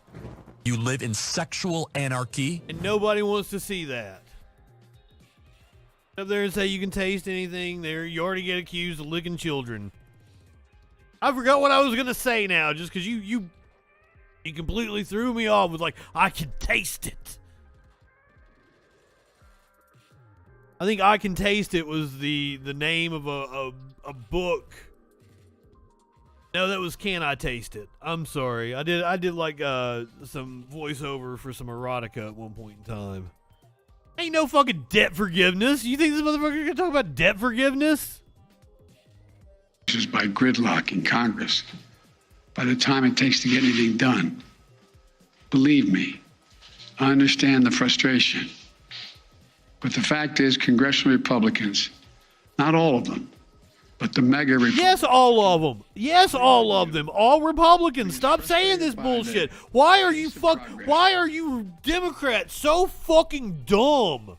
You live in sexual anarchy? And nobody wants to see that. Up there and say you can taste anything, you already get accused of licking children. I forgot what I was going to say now, just because you He completely threw me off with like, I can taste it. I think I Can Taste It was the name of a book. No, that was Can I Taste It? I'm sorry. I did like some voiceover for some erotica at one point in time. Ain't no fucking debt forgiveness. You think this motherfucker gonna talk about debt forgiveness? This is by gridlock in Congress. By the time it takes to get anything done. Believe me, I understand the frustration. But the fact is, congressional Republicans, not all of them, but the mega Republicans. Yes, all of them. Yes, all of them. All Republicans. Stop saying this bullshit. Why are you Democrats so fucking dumb?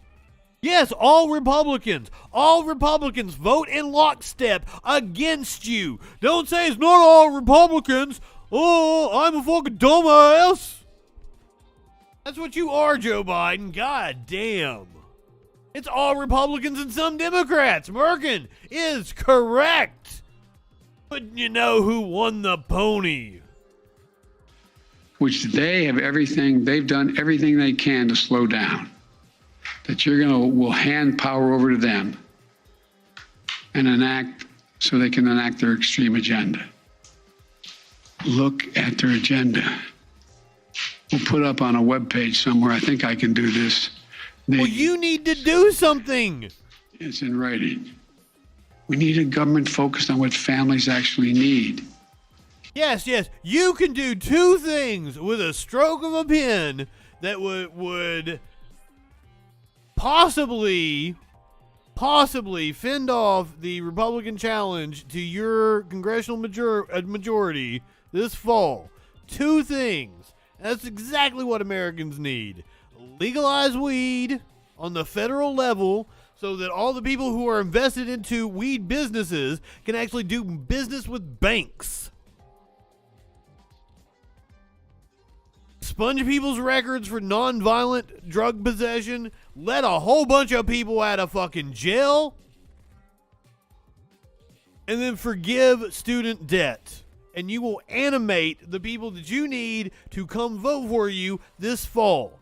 Yes, all Republicans. All Republicans vote in lockstep against you. Don't say it's not all Republicans. Oh, I'm a fucking dumbass. That's what you are, Joe Biden. God damn. It's all Republicans and some Democrats. Merkin is correct. But you know who won the pony? Which they've done everything they can to slow down. That will hand power over to them and enact so they can enact their extreme agenda. Look at their agenda. We'll put up on a webpage somewhere. I think I can do this. Well, you need to do something. It's in writing. We need a government focused on what families actually need. Yes. You can do two things with a stroke of a pen that would possibly fend off the Republican challenge to your congressional majority this fall. Two things. That's exactly what Americans need. Legalize weed on the federal level so that all the people who are invested into weed businesses can actually do business with banks. Sponge people's records for nonviolent drug possession. Let a whole bunch of people out of fucking jail. And then forgive student debt. And you will animate the people that you need to come vote for you this fall.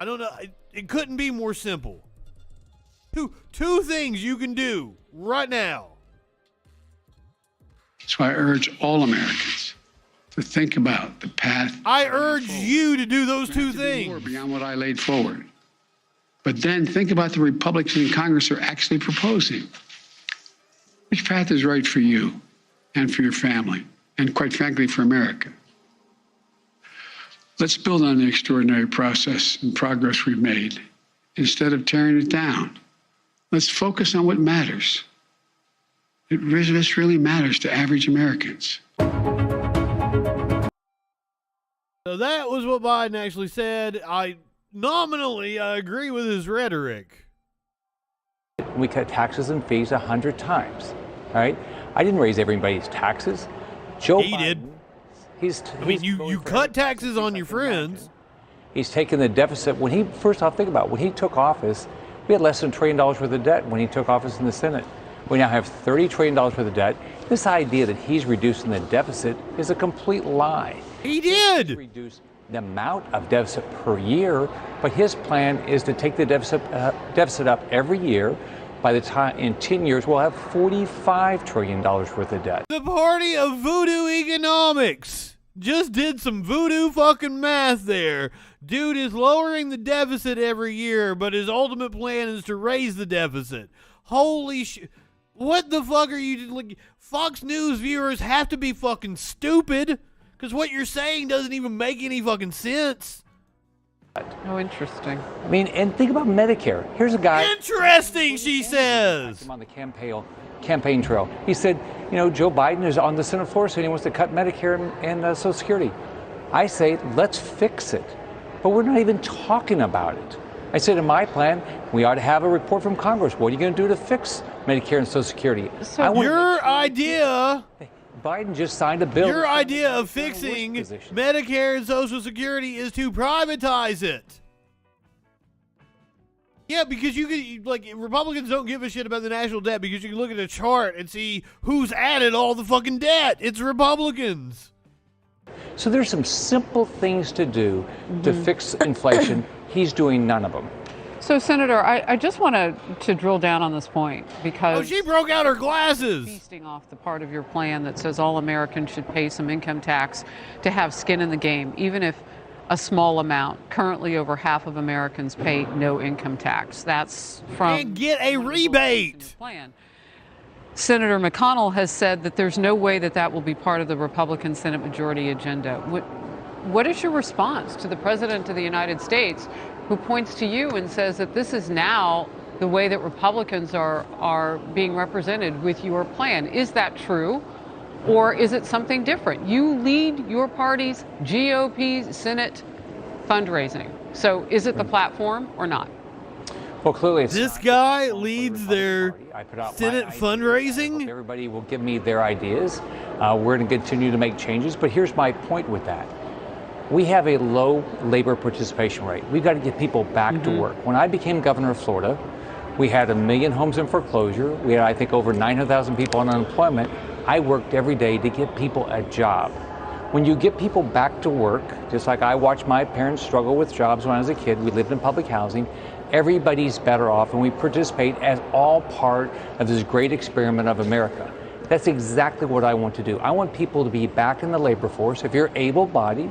I don't know. It couldn't be more simple. Two things you can do right now. So I urge all Americans to think about the path. I urge you to do those two things. More beyond what I laid forward. But then think about the Republicans in Congress are actually proposing. Which path is right for you and for your family and, quite frankly, for America? Let's build on the extraordinary process and progress we've made instead of tearing it down. Let's focus on what matters. This really matters to average Americans. So that was what Biden actually said. I agree with his rhetoric. We cut taxes and fees 100 times, all right? I didn't raise everybody's taxes. Joe Biden did. You cut taxes on your friends. He's taken the deficit. When he took office, we had less than $1 trillion worth of debt when he took office in the Senate. We now have $30 trillion worth of debt. This idea that he's reducing the deficit is a complete lie. He did. He's reduced the amount of deficit per year, but his plan is to take the deficit up every year. By the time in 10 years, we'll have $45 trillion worth of debt. The party of voodoo economics just did some voodoo fucking math there. Dude is lowering the deficit every year, but his ultimate plan is to raise the deficit. Holy shit. What the fuck are you... Like, Fox News viewers have to be fucking stupid, because what you're saying doesn't even make any fucking sense. Oh, interesting. I mean, and think about Medicare. Here's a guy... Interesting, she says. ...on the campaign trail. He said, Joe Biden is on the Senate floor saying he wants to cut Medicare and Social Security. I say, let's fix it. But we're not even talking about it. I said in my plan, we ought to have a report from Congress. What are you going to do to fix Medicare and Social Security? So your idea... Biden just signed a bill. Your idea of fixing Medicare and Social Security is to privatize it. Yeah, because Republicans don't give a shit about the national debt because you can look at a chart and see who's added all the fucking debt. It's Republicans. So there's some simple things to do to fix inflation. He's doing none of them. So, Senator, I just want to drill down on this point because... Oh, she broke out her glasses! Feasting off the part of your plan that says all Americans should pay some income tax to have skin in the game, even if a small amount. Currently, over half of Americans pay no income tax. That's from... And get a rebate! Plan. Senator McConnell has said that there's no way that will be part of the Republican Senate majority agenda. What is your response to the President of the United States, who points to you and says that this is now the way that Republicans are being represented with your plan? Is that true, or is it something different? You lead your party's GOP Senate fundraising. So is it the platform or not? Well, clearly it's this guy leads their Senate fundraising. Everybody will give me their ideas. We're going to continue to make changes. But here's my point with that. We have a low labor participation rate. We've got to get people back to work. When I became governor of Florida, we had 1 million homes in foreclosure. We had, I think, over 900,000 people on unemployment. I worked every day to get people a job. When you get people back to work, just like I watched my parents struggle with jobs when I was a kid, we lived in public housing, everybody's better off, and we participate as all part of this great experiment of America. That's exactly what I want to do. I want people to be back in the labor force. If you're able-bodied,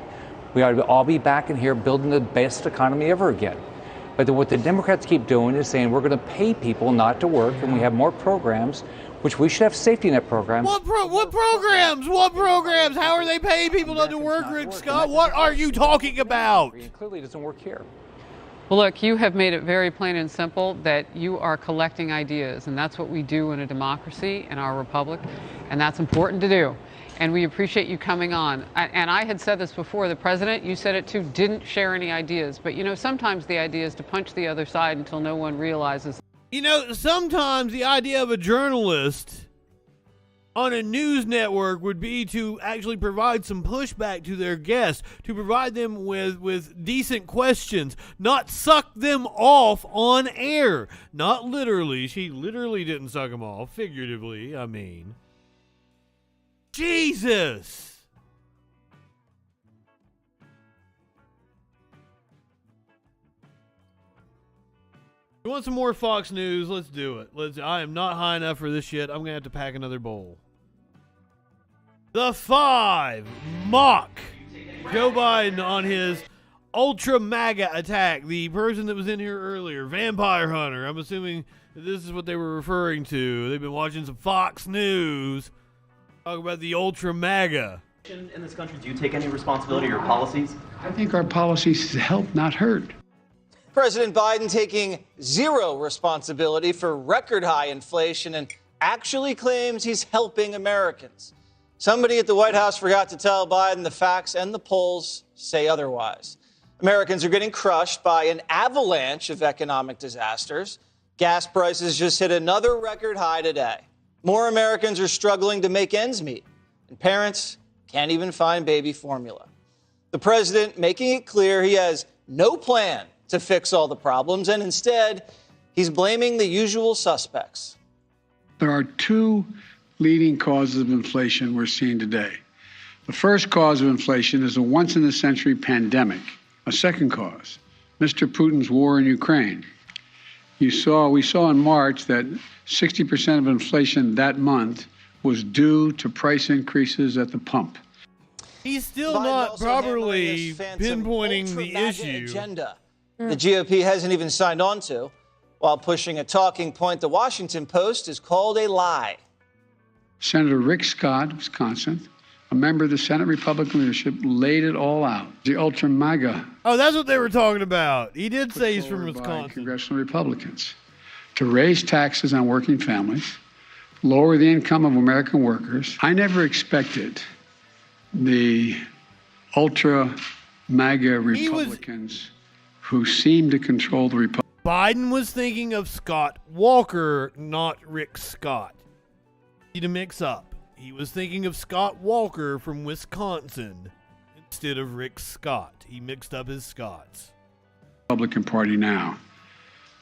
we ought to all be back in here building the best economy ever again. But what the Democrats keep doing is saying we're going to pay people not to work, and we have more programs, which we should have safety net programs. What programs? What programs? How are they paying people not to work, Rick Scott? What are you talking about? It clearly doesn't work here. Well, look, you have made it very plain and simple that you are collecting ideas, and that's what we do in a democracy, in our republic, and that's important to do. And we appreciate you coming on. And I had said this before, the president, you said it too, didn't share any ideas. But, you know, sometimes the idea is to punch the other side until no one realizes. You know, sometimes the idea of a journalist on a news network would be to actually provide some pushback to their guests, to provide them with decent questions, not suck them off on air. Not literally. She literally didn't suck them off. Figuratively, I mean. Jesus! You want some more Fox News? Let's do it. I am not high enough for this shit. I'm gonna have to pack another bowl. The 5 mock Joe Biden on his ultra MAGA attack. The person that was in here earlier, Vampire Hunter. I'm assuming that this is what they were referring to. They've been watching some Fox News. Talk about the ultra MAGA. In this country, do you take any responsibility for your policies? I think our policies help, not hurt. President Biden taking zero responsibility for record high inflation and actually claims he's helping Americans. Somebody at the White House forgot to tell Biden the facts, and the polls say otherwise. Americans are getting crushed by an avalanche of economic disasters. Gas prices just hit another record high today. More Americans are struggling to make ends meet, and parents can't even find baby formula. The president making it clear he has no plan to fix all the problems, and instead, he's blaming the usual suspects. There are two leading causes of inflation we're seeing today. The first cause of inflation is a once-in-a-century pandemic. A second cause, Mr. Putin's war in Ukraine. We saw in March that 60% of inflation that month was due to price increases at the pump. He's still not properly pinpointing the issue. Agenda the GOP hasn't even signed on to, while pushing a talking point the Washington Post has called a lie. Senator Rick Scott, Wisconsin, a member of the Senate Republican leadership, laid it all out. The ultra MAGA. Oh, that's what they were talking about. He did say he's from Wisconsin. Congressional Republicans to raise taxes on working families, lower the income of American workers. I never expected the ultra MAGA Republicans who seem to control the Republic. Biden was thinking of Scott Walker, not Rick Scott. To mix up. He was thinking of Scott Walker from Wisconsin instead of Rick Scott. He mixed up his Scots. Republican Party now.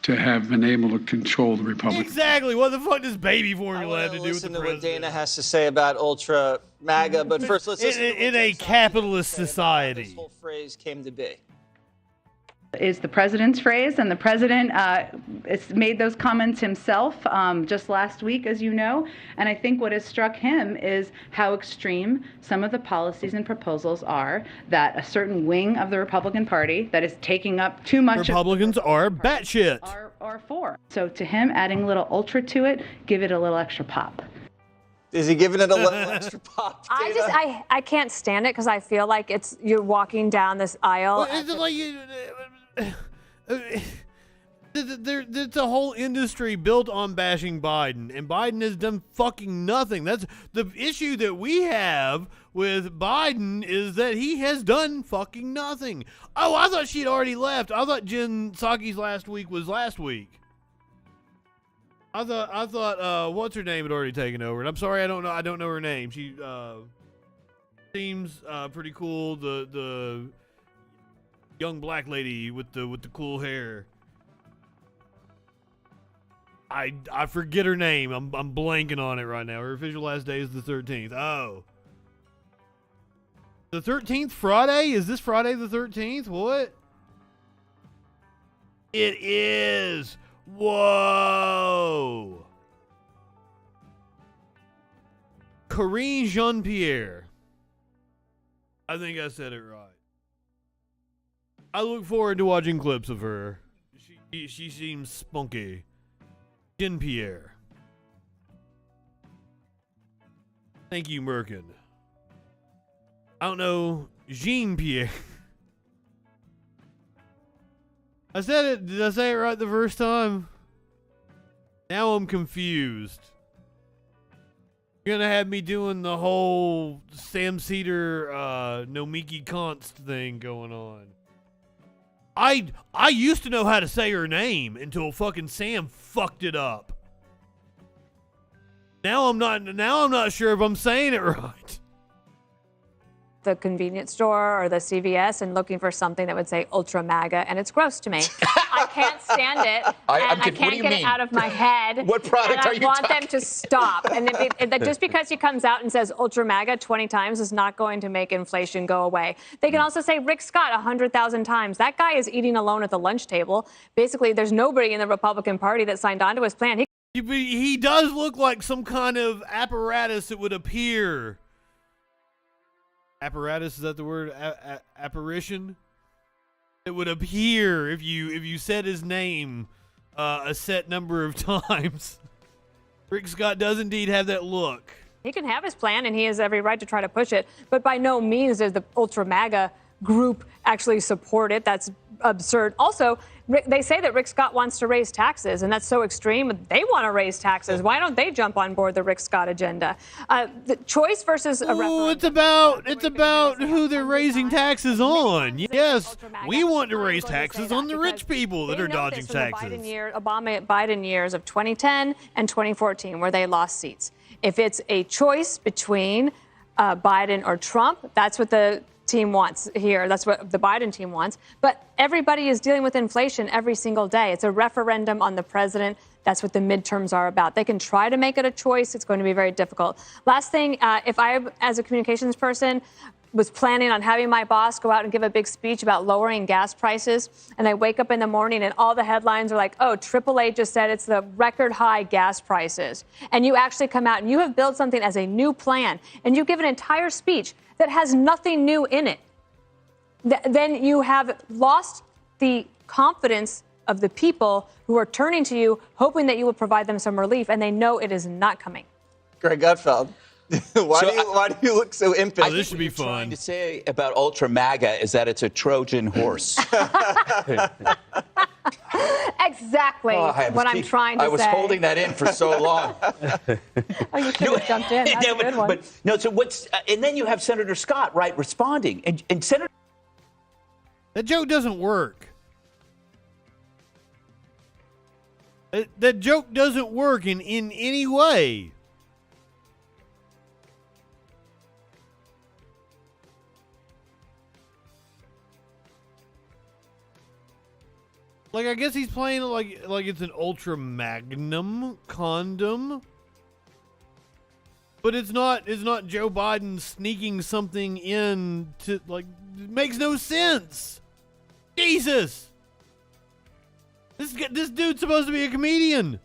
to have been able to control the Republican. Exactly. What the fuck does baby formula have to do with Listen the to what president? Dana has to say about ultra MAGA, but first let's listen to In a capitalist society. this whole phrase came to be. Is the president's phrase, and the president made those comments himself just last week, as you know. And I think what has struck him is how extreme some of the policies and proposals are that a certain wing of the Republican Party that is taking up too much. Republicans are batshit. Are for. So to him, adding a little ultra to it, give it a little extra pop. Is he giving it a little extra pop? I can't stand it because I feel like you're walking down this aisle. Well, is it like it's a whole industry built on bashing Biden, and Biden has done fucking nothing. That's the issue that we have with Biden, is that he has done fucking nothing. Oh, I thought she'd already left. I thought Jen Psaki's last week was last week. I thought what's her name had already taken over. And I'm sorry, I don't know her name. She seems pretty cool. The young black lady with the cool hair. I forget her name. I'm blanking on it right now. Her official last day is the 13th. Oh. The 13th Friday? Is this Friday the 13th? What? It is. Whoa. Karine Jean-Pierre. I think I said it right. I look forward to watching clips of her. She seems spunky. Jean-Pierre. Thank you, Merkin. I don't know. Jean-Pierre. I said it. Did I say it right the first time? Now I'm confused. You're gonna have me doing the whole Sam Cedar, Nomiki Konst thing going on. I used to know how to say her name until fucking Sam fucked it up. Now I'm not sure if I'm saying it right. The convenience store or the CVS and looking for something that would say Ultra MAGA, and it's gross to me. I can't stand it, and I can't get it out of my head. What product are you I want them to stop. And just because he comes out and says Ultra MAGA 20 times is not going to make inflation go away. They can also say Rick Scott 100,000 times. That guy is eating alone at the lunch table. Basically, there's nobody in the Republican Party that signed on to his plan. He does look like some kind of apparatus that would appear. Apparatus, is that the word? Apparition? It would appear if you said his name a set number of times. Rick Scott does indeed have that look. He can have his plan, and he has every right to try to push it. But by no means does the Ultra MAGA group actually support it. That's absurd. Also, they say that Rick Scott wants to raise taxes, and that's so extreme. They want to raise taxes. Why don't they jump on board the Rick Scott agenda? The choice versus a referendum. It's about who they're raising taxes on. Yes, we want to raise taxes on the rich people that are dodging taxes. Biden years of 2010 and 2014, where they lost seats. If it's a choice between Biden or Trump, that's what the team wants here. That's what the Biden team wants. But everybody is dealing with inflation every single day. It's a referendum on the president. That's what the midterms are about. They can try to make it a choice. It's going to be very difficult. Last thing, if I, as a communications person, was planning on having my boss go out and give a big speech about lowering gas prices, and I wake up in the morning and all the headlines are like, oh, AAA just said it's the record high gas prices. And you actually come out and you have built something as a new plan, and you give an entire speech that has nothing new in it. Then you have lost the confidence of the people who are turning to you, hoping that you will provide them some relief, and they know it is not coming. Greg Gutfeld. Why do you look so impish? This should be fun. What you're trying to say about Ultra MAGA is that it's a Trojan horse. Exactly what I'm trying to say. I was holding that in for so long. Oh, you should have jumped in. That's a good one. But no, so what's and then you have Senator Scott, right, responding, and Senator. That joke doesn't work. That joke doesn't work in any way. Like, I guess he's playing like it's an ultra magnum condom. But it's not Joe Biden sneaking something in to, like, it makes no sense. Jesus. This dude's supposed to be a comedian,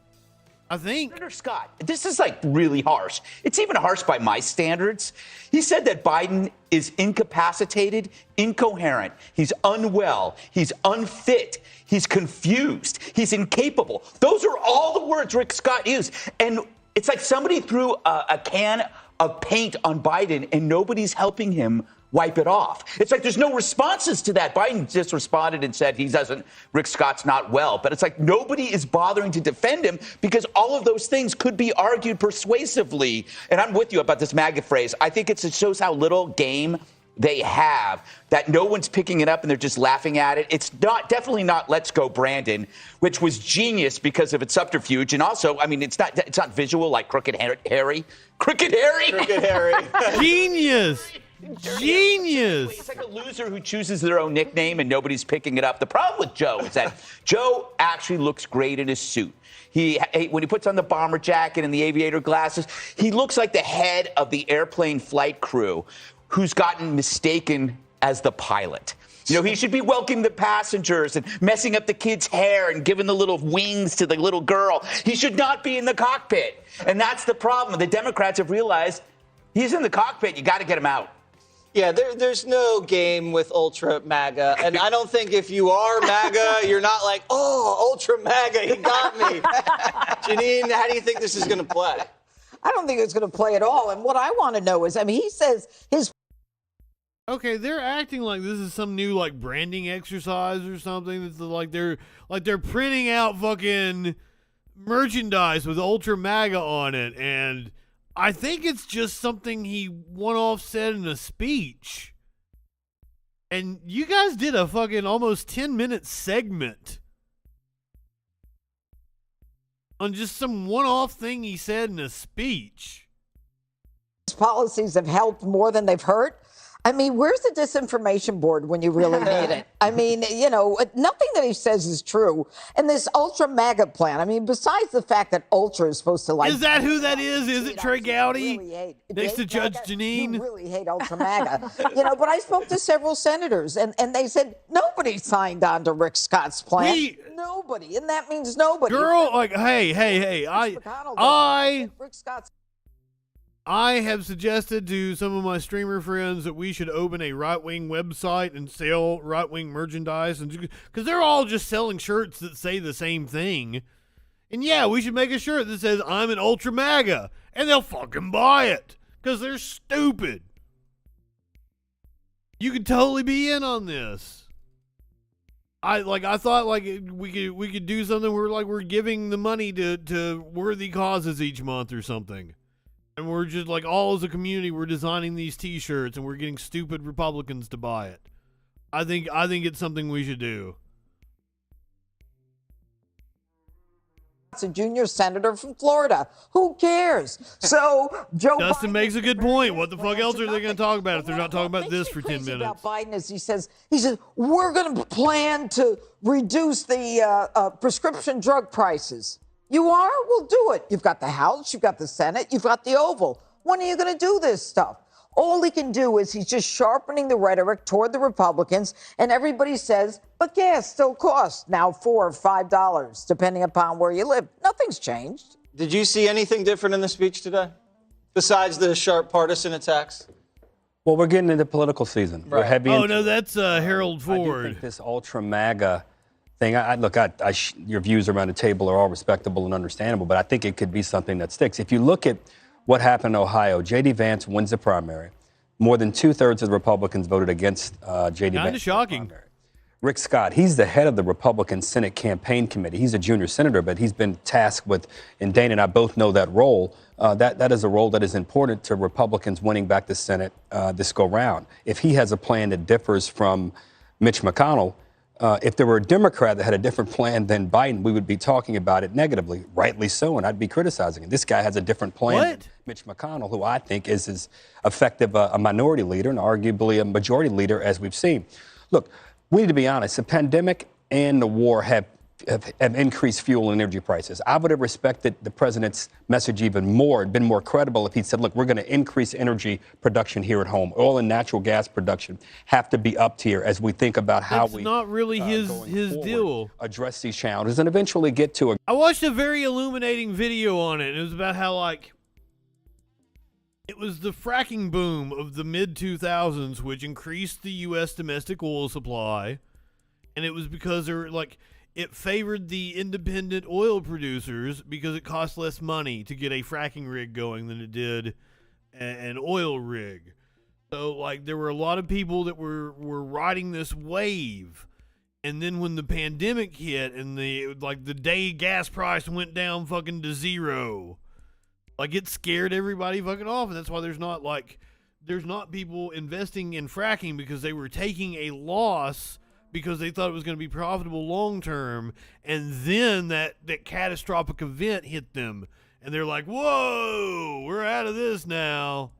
I think. Senator Scott, this is like really harsh. It's even harsh by my standards. He said that Biden is incapacitated, incoherent, he's unwell, he's unfit, he's confused, he's incapable. Those are all the words Rick Scott used. And it's like somebody threw a can of paint on Biden and nobody's helping him wipe it off. It's like there's no responses to that. Biden just responded and said Rick Scott's not well. But it's like nobody is bothering to defend him because all of those things could be argued persuasively. And I'm with you about this MAGA phrase. I think it shows how little game they have, that no one's picking it up and they're just laughing at it. It's definitely not Let's Go Brandon, which was genius because of its subterfuge. And also, I mean, it's not visual like Crooked Harry. Crooked Harry? Crooked Harry. Genius. Genius. It's like a loser who chooses their own nickname and nobody's picking it up. The problem with Joe is that Joe actually looks great in his suit. When he puts on the bomber jacket and the aviator glasses, he looks like the head of the airplane flight crew who's gotten mistaken as the pilot. You know, he should be welcoming the passengers and messing up the kid's hair and giving the little wings to the little girl. He should not be in the cockpit. And that's the problem. The Democrats have realized he's in the cockpit. You got to get him out. Yeah, there's no game with Ultra MAGA. And I don't think if you are MAGA, you're not like, oh, Ultra MAGA, he got me. Janine, how do you think this is going to play? I don't think it's going to play at all. And what I want to know is, I mean, he says his... Okay, they're acting like this is some new, like, branding exercise or something. It's like they're printing out fucking merchandise with Ultra MAGA on it, and I think it's just something he one-off said in a speech. And you guys did a fucking almost 10-minute segment on just some one-off thing he said in a speech. Policies have helped more than they've hurt. I mean, where's the disinformation board when you really need it? I mean, you know, nothing that he says is true. And this Ultra MAGA plan, I mean, besides the fact that Ultra is supposed to, like... Is that who that is? Is it Trey Gowdy? Next to Judge Janine? You really hate Ultra MAGA. You know, but I spoke to several senators, and they said nobody signed on to Rick Scott's plan. Nobody. And that means nobody. Girl, like, hey, I have suggested to some of my streamer friends that we should open a right-wing website and sell right-wing merchandise, and because they're all just selling shirts that say the same thing. And yeah, we should make a shirt that says I'm an Ultra MAGA, and they'll fucking buy it because they're stupid. You could totally be in on this. I thought like we could do something where like we're giving the money to worthy causes each month or something. And we're just like, all as a community, we're designing these T-shirts and we're getting stupid Republicans to buy it. I think it's something we should do. It's a junior senator from Florida. Who cares? So Joe Dustin Biden makes a good point. What the fuck else are they going to talk about if they're not talking about this for 10 minutes? About Biden is he says we're going to plan to reduce the prescription drug prices. You are? We'll do it. You've got the House, you've got the Senate, you've got the Oval. When are you going to do this stuff? All he can do is he's just sharpening the rhetoric toward the Republicans, and everybody says, but gas still costs now $4 or $5, depending upon where you live. Nothing's changed. Did you see anything different in the speech today, besides the sharp partisan attacks? Well, we're getting into political season. Right. We're heavy. Oh, no, that's Harold Ford. I do think this Ultra MAGA thing, your views around the table are all respectable and understandable, but I think it could be something that sticks. If you look at what happened in Ohio, J.D. Vance wins the primary. More than 2/3 of the Republicans voted against J.D. Vance. Kind of shocking. Rick Scott, he's the head of the Republican Senate Campaign Committee. He's a junior senator, but he's been tasked with, and Dana and I both know that role. That is a role that is important to Republicans winning back the Senate this go round. If he has a plan that differs from Mitch McConnell, if there were a Democrat that had a different plan than Biden, we would be talking about it negatively, rightly so, and I'd be criticizing it. This guy has a different plan than Mitch McConnell, who I think is as effective a minority leader and arguably a majority leader as we've seen. Look, we need to be honest. The pandemic and the war have increased fuel and energy prices. I would have respected the president's message even more, been more credible if he said, look, we're going to increase energy production here at home. Oil and natural gas production have to be up tier as we think about how That's not really his deal. Address these challenges and eventually get to a... I watched a very illuminating video on it. It was about how, like, it was the fracking boom of the mid-2000s, which increased the U.S. domestic oil supply. And it was because they were, like, it favored the independent oil producers because it cost less money to get a fracking rig going than it did an oil rig. So, like, there were a lot of people that were riding this wave. And then when the pandemic hit and the day gas price went down fucking to zero, like, it scared everybody fucking off. And that's why there's not people investing in fracking, because they were taking a loss because they thought it was going to be profitable long term, and then that catastrophic event hit them, and they're like, whoa, we're out of this now.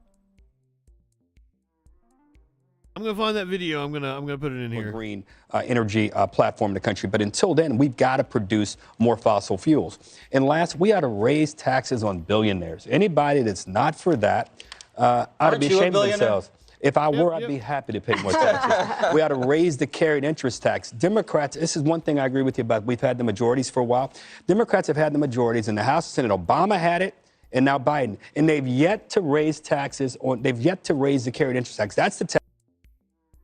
I'm going to find that video. I'm going to put it in here. Green energy platform in the country. But until then, we've got to produce more fossil fuels. And last, we ought to raise taxes on billionaires. Anybody that's not for that ought to be ashamed of themselves. If I were, I'd be happy to pay more taxes. We ought to raise the carried interest tax. Democrats, this is one thing I agree with you about. We've had the majorities for a while. Democrats have had the majorities in the House and Senate. Obama had it, and now Biden. And they've yet to raise they've yet to raise the carried interest tax. That's the tax.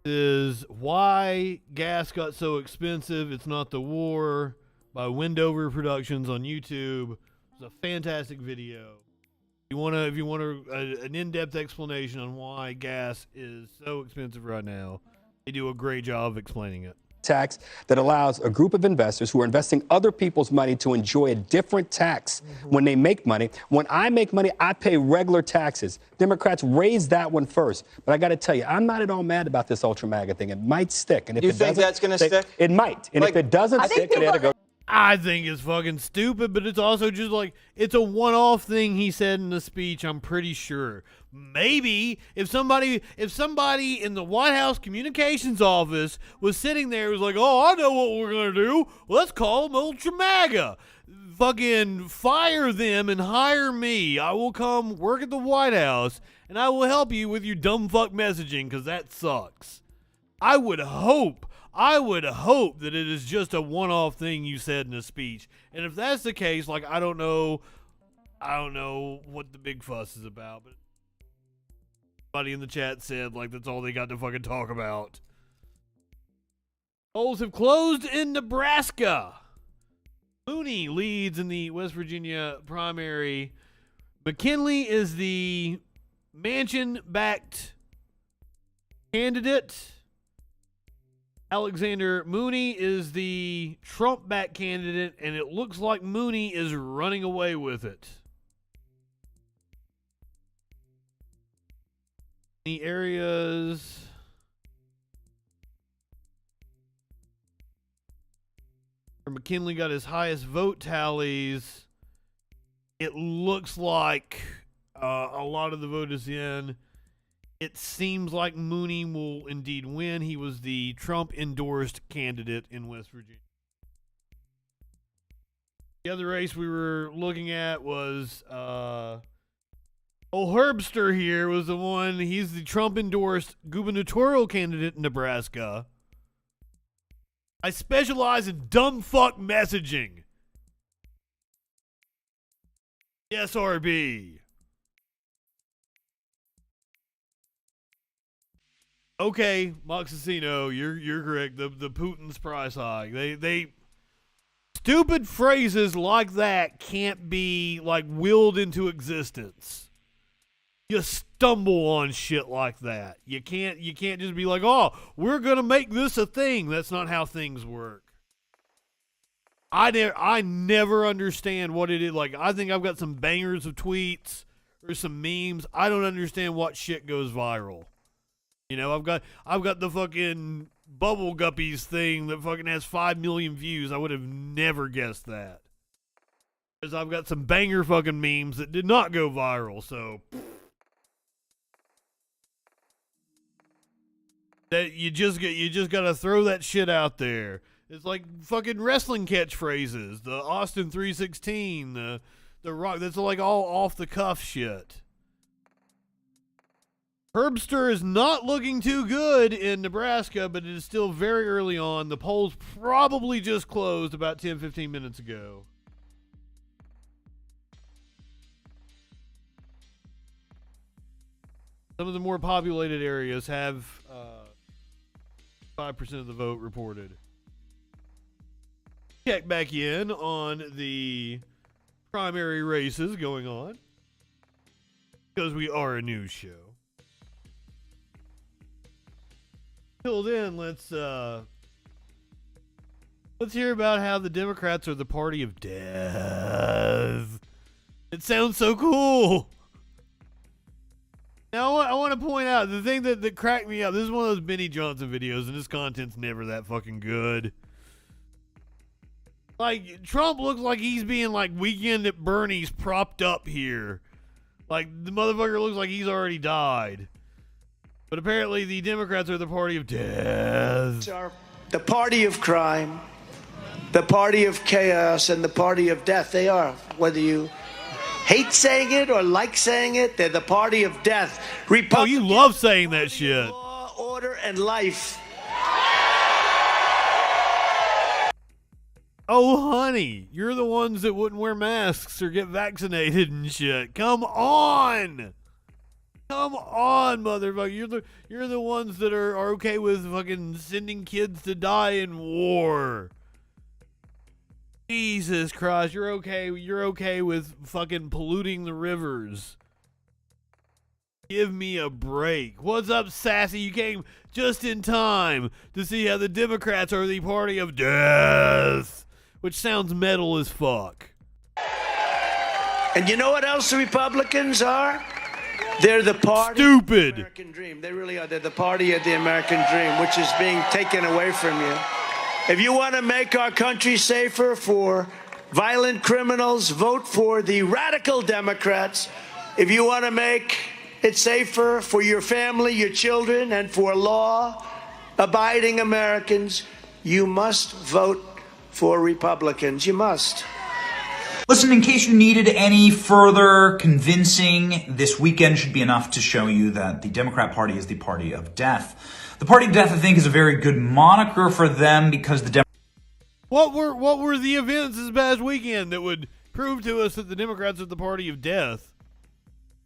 Is why gas got so expensive. It's not the war, by Wendover Productions on YouTube. It's a fantastic video. If you want an in-depth explanation on why gas is so expensive right now, they do a great job of explaining it. Tax that allows a group of investors who are investing other people's money to enjoy a different tax when they make money. When I make money, I pay regular taxes. Democrats raise that one first. But I got to tell you, I'm not at all mad about this ultra MAGA thing. It might stick. And if you think that's going to stick? It might. And if it doesn't stick, it ought to go. I think it's fucking stupid, but it's also just like, it's a one-off thing he said in the speech, I'm pretty sure. Maybe if somebody in the White House communications office was sitting there and was like, oh, I know what we're going to do. Let's call them Ultra MAGA. Fucking fire them and hire me. I will come work at the White House and I will help you with your dumb fuck messaging, because that sucks. I would hope that it is just a one-off thing you said in a speech. And if that's the case, like, I don't know what the big fuss is about, but somebody in the chat said, like, that's all they got to fucking talk about. Polls have closed in Nebraska. Mooney leads in the West Virginia primary. McKinley is the Manchin-backed candidate. Alexander Mooney is the Trump-backed candidate, and it looks like Mooney is running away with it. The areas where McKinley got his highest vote tallies, it looks like a lot of the vote is in. It seems like Mooney will indeed win. He was the Trump-endorsed candidate in West Virginia. The other race we were looking at was old Herbster here was the one. He's the Trump-endorsed gubernatorial candidate in Nebraska. I specialize in dumb fuck messaging. Yes, RB. Okay, Moxicino, you're correct. The Putin's price hike. They stupid phrases like that can't be like willed into existence. You stumble on shit like that. You can't just be like, oh, we're gonna make this a thing. That's not how things work. I never understand what it is. Like, I think I've got some bangers of tweets or some memes. I don't understand what shit goes viral. You know, I've got the fucking Bubble Guppies thing that fucking has 5 million views. I would have never guessed that. Because I've got some banger fucking memes that did not go viral, so that you just gotta throw that shit out there. It's like fucking wrestling catchphrases. The Austin 316, the Rock. That's like all off the cuff shit. Herbster is not looking too good in Nebraska, but it is still very early on. The polls probably just closed about 10-15 minutes ago. Some of the more populated areas have 5% of the vote reported. Check back in on the primary races going on, because we are a news show. Till then, let's hear about how the Democrats are the party of death. It sounds so cool. Now, I want to point out the thing that cracked me up. This is one of those Benny Johnson videos, and his content's never that fucking good. Like, Trump looks like he's being, like, Weekend at Bernie's propped up here. Like, the motherfucker looks like he's already died. But apparently the Democrats are the party of death. The party of crime, the party of chaos, and the party of death. They are. Whether you hate saying it or like saying it, they're the party of death. Oh, you love saying that shit. Law, order, and life. Oh, honey, you're the ones that wouldn't wear masks or get vaccinated and shit. Come on. Come on, motherfucker. You're the ones that are okay with fucking sending kids to die in war. Jesus Christ, you're okay with fucking polluting the rivers. Give me a break. What's up, sassy? You came just in time to see how the Democrats are the party of death, which sounds metal as fuck. And you know what else the Republicans are? They're the party Stupid. of the American dream. They really are. They're the party of the American dream, which is being taken away from you. If you want to make our country safer for violent criminals, vote for the radical Democrats. If you want to make it safer for your family, your children, and for law-abiding Americans, you must vote for Republicans. You must. Listen, in case you needed any further convincing, this weekend should be enough to show you that the Democrat Party is the party of death. The party of death, I think, is a very good moniker for them because the What were the events this past weekend that would prove to us that the Democrats are the party of death?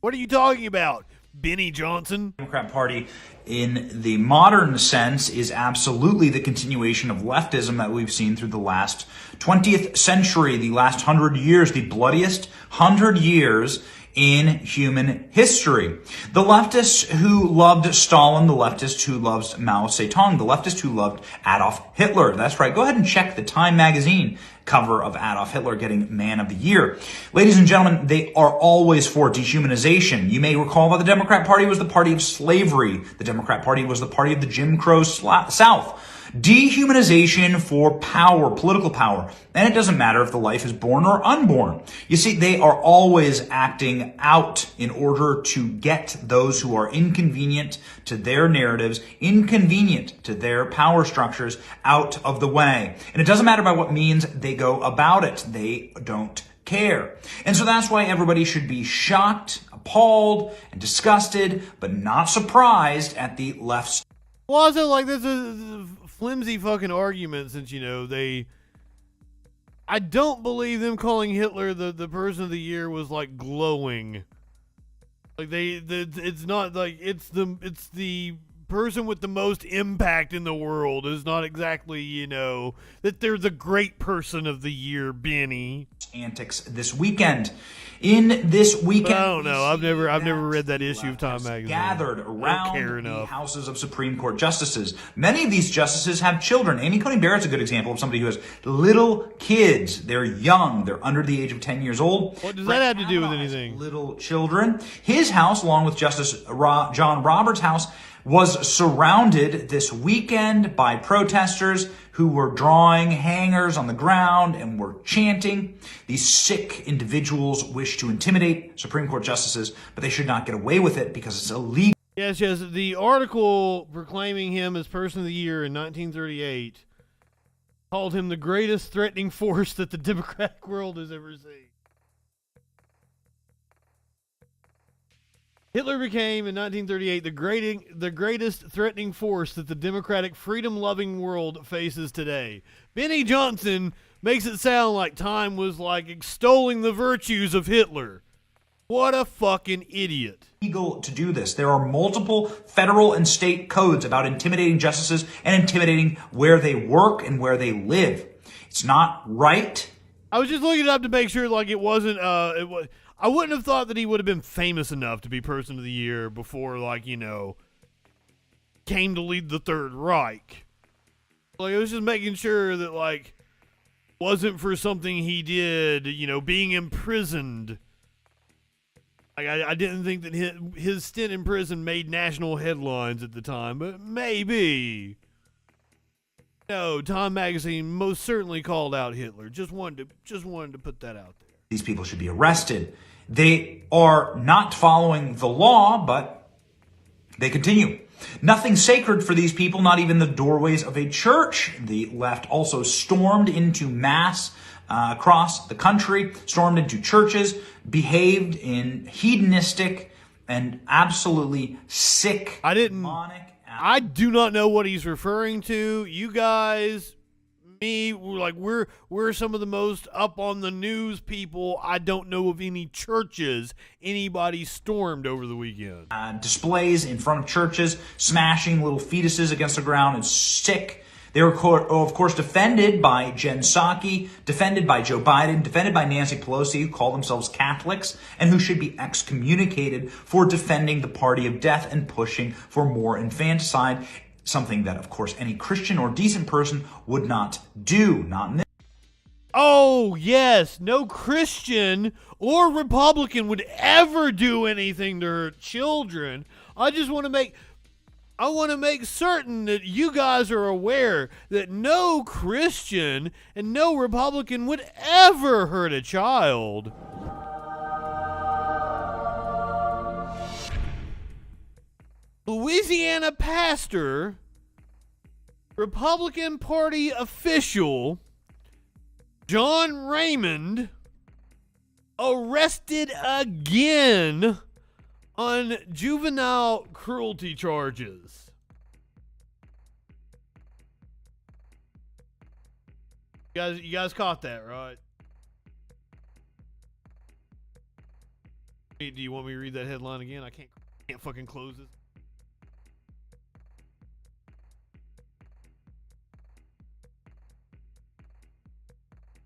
What are you talking about, Benny Johnson? Democrat Party, in the modern sense, is absolutely the continuation of leftism that we've seen through the last 20th century, the last 100 years, the bloodiest 100 years in human history. The leftists who loved Stalin, the leftists who loved Mao Zedong, the leftists who loved Adolf Hitler. That's right. Go ahead and check the Time magazine cover of Adolf Hitler getting Man of the Year. Ladies and gentlemen, they are always for dehumanization. You may recall that the Democrat Party was the party of slavery. The Democrat Party was the party of the Jim Crow South. Dehumanization for power, political power. And it doesn't matter if the life is born or unborn. You see, they are always acting out in order to get those who are inconvenient to their narratives, inconvenient to their power structures, out of the way. And it doesn't matter by what means they go about it. They don't care. And so that's why everybody should be shocked, appalled, and disgusted, but not surprised at the left's. Well, also, like, this is a flimsy fucking argument since, you know, I don't believe them calling Hitler the person of the year was, like, glowing. Like, it's not, like, it's the person with the most impact in the world is not exactly, you know, that they're the great person of the year, Benny. Antics this weekend. In this weekend, I don't know. I've never read that issue of Time magazine. Gathered around the houses of Supreme Court justices. Many of these justices have children. Amy Coney Barrett's a good example of somebody who has little kids. They're young. They're under the age of 10 years old. What does that have to do with anything? Little children. His house, along with Justice John Roberts' house, was surrounded this weekend by protesters who were drawing hangers on the ground and were chanting. These sick individuals wish to intimidate Supreme Court justices, but they should not get away with it because it's illegal. Yes. The article proclaiming him as Person of the Year in 1938 Called him the greatest threatening force that the democratic world has ever seen. Hitler became, in 1938, the greatest threatening force that the democratic, freedom-loving world faces today. Benny Johnson makes it sound like Time was like extolling the virtues of Hitler. What a fucking idiot. Legal to do this. There are multiple federal and state codes about intimidating justices and intimidating where they work and where they live. It's not right. I was just looking it up to make sure like it wasn't I wouldn't have thought that he would have been famous enough to be Person of the Year before, like, you know, came to lead the Third Reich. Like, I was just making sure that, like, wasn't for something he did, you know, being imprisoned. Like, I didn't think that his stint in prison made national headlines at the time, but maybe. No, Time magazine most certainly called out Hitler. Just wanted to put that out there. These people should be arrested. They are not following the law, but they continue. Nothing sacred for these people, not even the doorways of a church. The left also stormed into mass across the country, stormed into churches, behaved in hedonistic and absolutely sick, demonic. I do not know what he's referring to. You guys, me, we're some of the most up on the news people. I don't know of any churches anybody stormed over the weekend. Displays in front of churches, smashing little fetuses against the ground. It's sick. They were, of course, defended by Jen Psaki, defended by Joe Biden, defended by Nancy Pelosi, who call themselves Catholics, and who should be excommunicated for defending the party of death and pushing for more infanticide, something that, of course, any Christian or decent person would not do. Not in this. Oh, yes. No Christian or Republican would ever do anything to hurt children. I want to make certain that you guys are aware that no Christian and no Republican would ever hurt a child. Louisiana pastor, Republican Party official, John Raymond, arrested again on juvenile cruelty charges. You guys caught that, right? Do you want me to read that headline again? I can't fucking close this.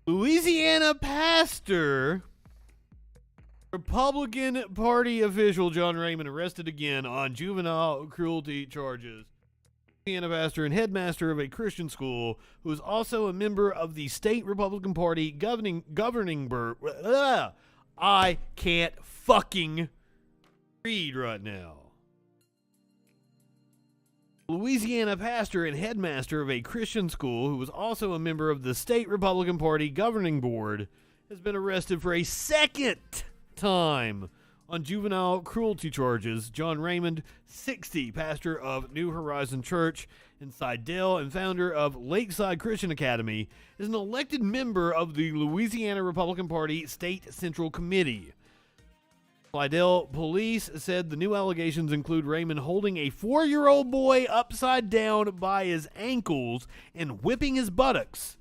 Louisiana pastor, Republican Party official John Raymond arrested again on juvenile cruelty charges. Louisiana pastor and headmaster of a Christian school who is also a member of the state Republican Party governing board. I can't fucking read right now. Louisiana pastor and headmaster of a Christian school who was also a member of the state Republican Party governing board has been arrested for a second time on juvenile cruelty charges. John Raymond, 60, pastor of New Horizon Church in Sidell and founder of Lakeside Christian Academy, is an elected member of the Louisiana Republican Party State Central Committee. Sidell police said the new allegations include Raymond holding a 4-year-old boy upside down by his ankles and whipping his buttocks.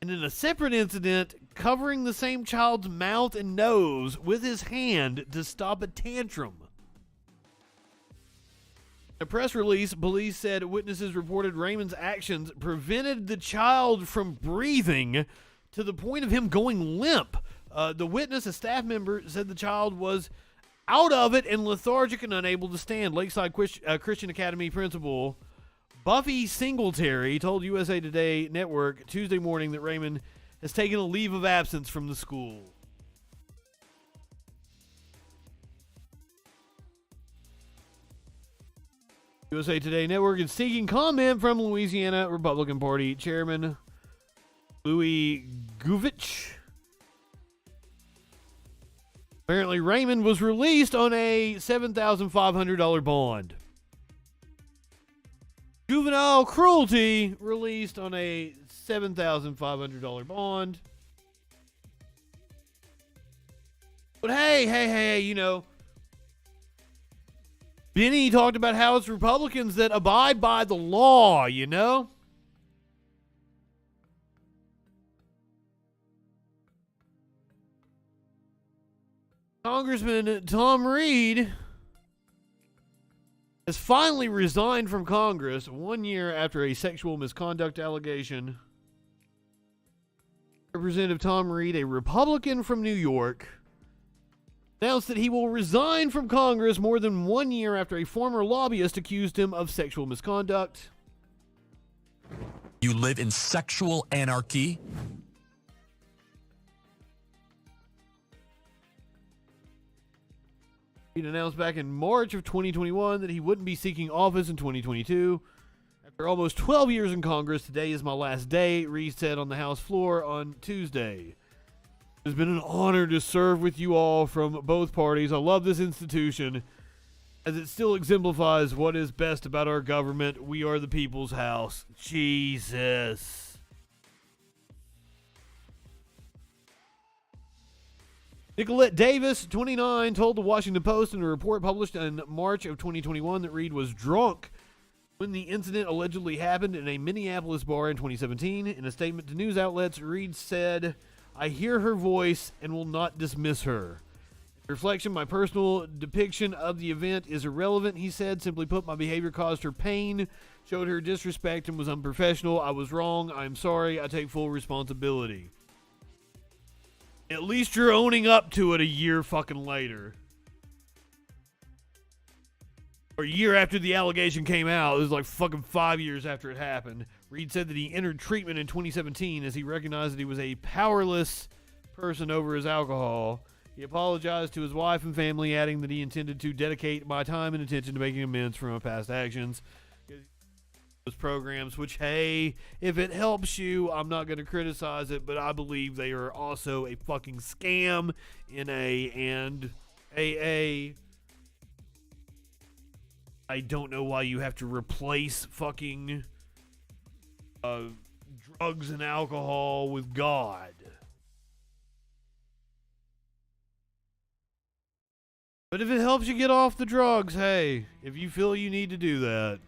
And in a separate incident, covering the same child's mouth and nose with his hand to stop a tantrum. In a press release, police said witnesses reported Raymond's actions prevented the child from breathing to the point of him going limp. The witness, a staff member, said the child was out of it and lethargic and unable to stand. Lakeside Christian Academy principal Buffy Singletary told USA Today Network Tuesday morning that Raymond has taken a leave of absence from the school. USA Today Network is seeking comment from Louisiana Republican Party Chairman Louis Gouvich. Apparently, Raymond was released on a $7,500 bond. Juvenile cruelty released on a $7,500 bond. But hey, you know, Benny talked about how it's Republicans that abide by the law, you know? Congressman Tom Reed has finally resigned from Congress 1 year after a sexual misconduct allegation. Representative Tom Reed, a Republican from New York, announced that he will resign from Congress more than 1 year after a former lobbyist accused him of sexual misconduct. You live in sexual anarchy? He announced back in March of 2021 that he wouldn't be seeking office in 2022. After almost 12 years in Congress, today is my last day, Reed said on the House floor on Tuesday. It's been an honor to serve with you all from both parties. I love this institution as it still exemplifies what is best about our government. We are the people's house. Jesus. Nicolette Davis, 29, told the Washington Post in a report published in March of 2021 that Reed was drunk when the incident allegedly happened in a Minneapolis bar in 2017. In a statement to news outlets, Reed said, "I hear her voice and will not dismiss her. In reflection, my personal depiction of the event is irrelevant," he said. "Simply put, my behavior caused her pain, showed her disrespect, and was unprofessional. I was wrong. I'm sorry. I take full responsibility." At least you're owning up to it a year fucking later. Or a year after the allegation came out. It was like fucking 5 years after it happened. Reed said that he entered treatment in 2017 as he recognized that he was a powerless person over his alcohol. He apologized to his wife and family, adding that he intended to dedicate my time and attention to making amends for my past actions. Those programs, which, hey, if it helps you, I'm not going to criticize it, but I believe they are also a fucking scam. NA and AA. I don't know why you have to replace fucking drugs and alcohol with God. But if it helps you get off the drugs, hey, if you feel you need to do that.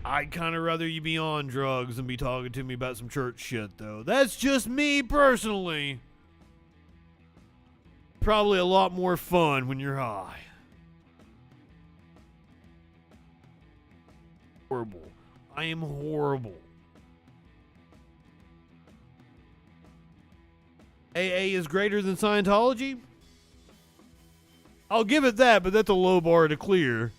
I'd kind of rather you be on drugs than be talking to me about some church shit, though. That's just me personally. Probably a lot more fun when you're high. Horrible. I am horrible. AA is greater than Scientology? I'll give it that, but that's a low bar to clear.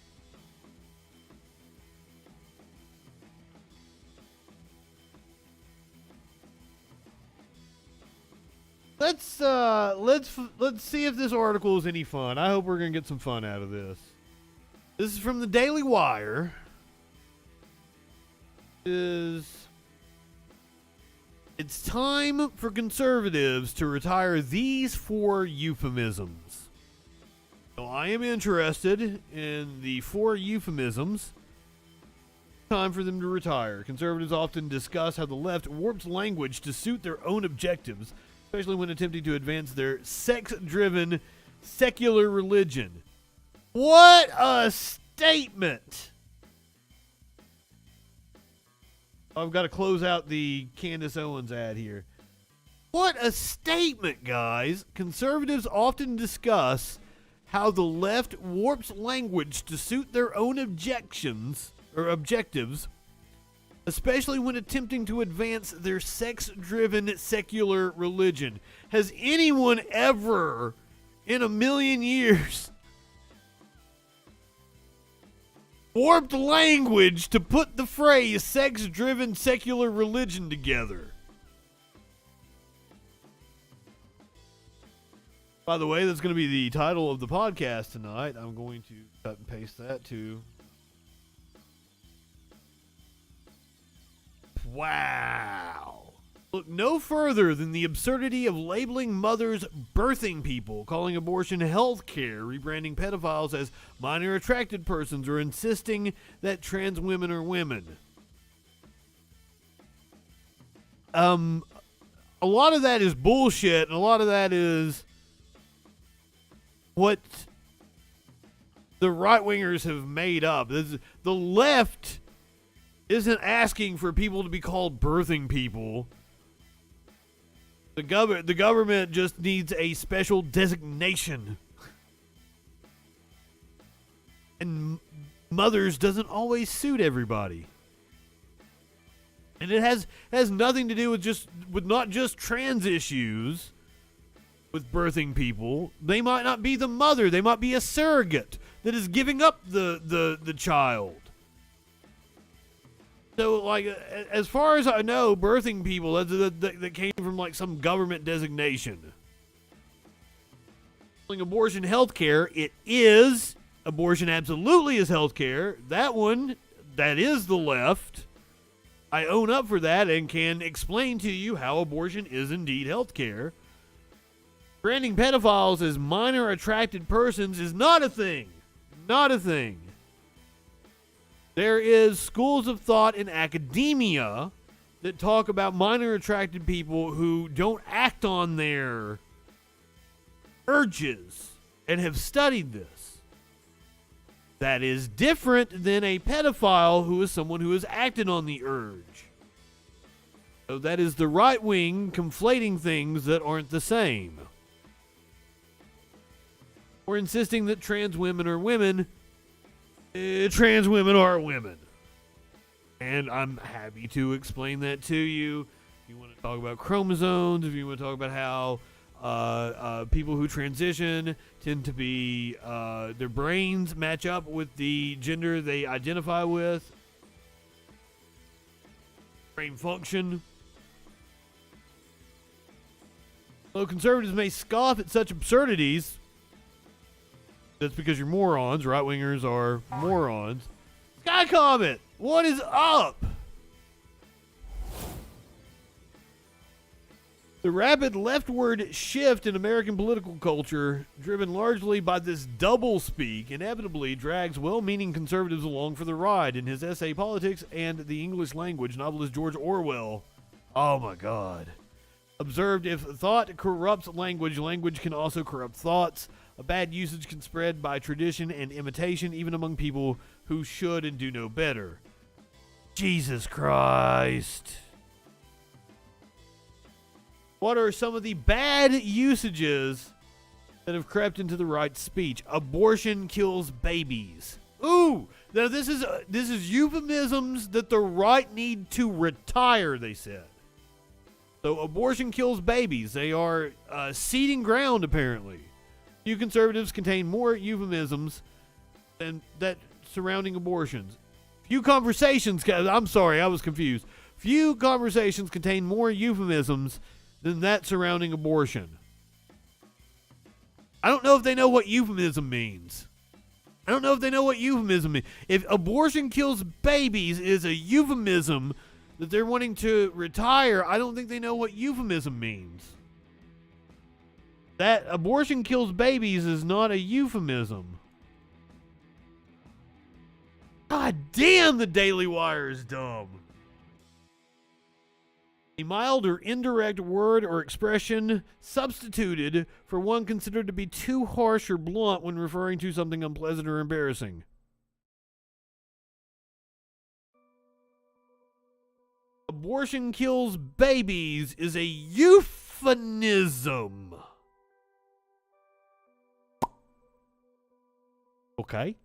Let's see if this article is any fun. I hope we're gonna get some fun out of this. This is from the Daily Wire. It's time for conservatives to retire these 4 euphemisms. So I am interested in the 4 euphemisms. Time for them to retire. Conservatives often discuss how the left warps language to suit their own objectives, especially when attempting to advance their sex-driven secular religion. What a statement! I've got to close out the Candace Owens ad here. What a statement, guys. Conservatives often discuss how the left warps language to suit their own objectives, especially when attempting to advance their sex-driven secular religion. Has anyone ever in a million years warped language to put the phrase sex-driven secular religion together? By the way, that's going to be the title of the podcast tonight. I'm going to cut and paste that too. Wow. look no further than the absurdity of labeling mothers birthing people, calling abortion health care, rebranding pedophiles as minor attracted persons, or insisting that trans women are women. A lot of that is bullshit, and a lot of that is what the right-wingers have made up. The left isn't asking for people to be called birthing people. The government just needs a special designation. And mothers doesn't always suit everybody. And it has nothing to do with not just trans issues with birthing people. They might not be the mother. They might be a surrogate that is giving up the child. So, like, as far as I know, birthing people, that came from, like, some government designation. Abortion health care, it is. Abortion absolutely is health care. That is the left. I own up for that and can explain to you how abortion is indeed health care. Branding pedophiles as minor attracted persons is not a thing. Not a thing. There is schools of thought in academia that talk about minor attracted people who don't act on their urges and have studied this. That is different than a pedophile who is someone who has acted on the urge. So that is the right wing conflating things that aren't the same. Or insisting that trans women are women. Trans women are women. And I'm happy to explain that to you. If you want to talk about chromosomes, if you want to talk about how people who transition tend to be, their brains match up with the gender they identify with. Brain function. Though conservatives may scoff at such absurdities, that's because you're morons. Right-wingers are morons. Sky Comet, what is up? The rapid leftward shift in American political culture, driven largely by this doublespeak, inevitably drags well-meaning conservatives along for the ride. In his essay Politics and the English Language, novelist George Orwell, oh my God, observed, if thought corrupts language, language can also corrupt thoughts. A bad usage can spread by tradition and imitation, even among people who should and do know better. Jesus Christ. What are some of the bad usages that have crept into the right speech? Abortion kills babies. Ooh, now this is euphemisms that the right need to retire, they said. So abortion kills babies. They are ceding ground, apparently. Few conservatives contain more euphemisms than that surrounding abortions. Few conversations, I'm sorry, I was confused. Few conversations contain more euphemisms than that surrounding abortion. I don't know if they know what euphemism means. If abortion kills babies is a euphemism that they're wanting to retire, I don't think they know what euphemism means. That abortion kills babies is not a euphemism. God damn, the Daily Wire is dumb. A mild or indirect word or expression substituted for one considered to be too harsh or blunt when referring to something unpleasant or embarrassing. Abortion kills babies is a euphemism. Okay.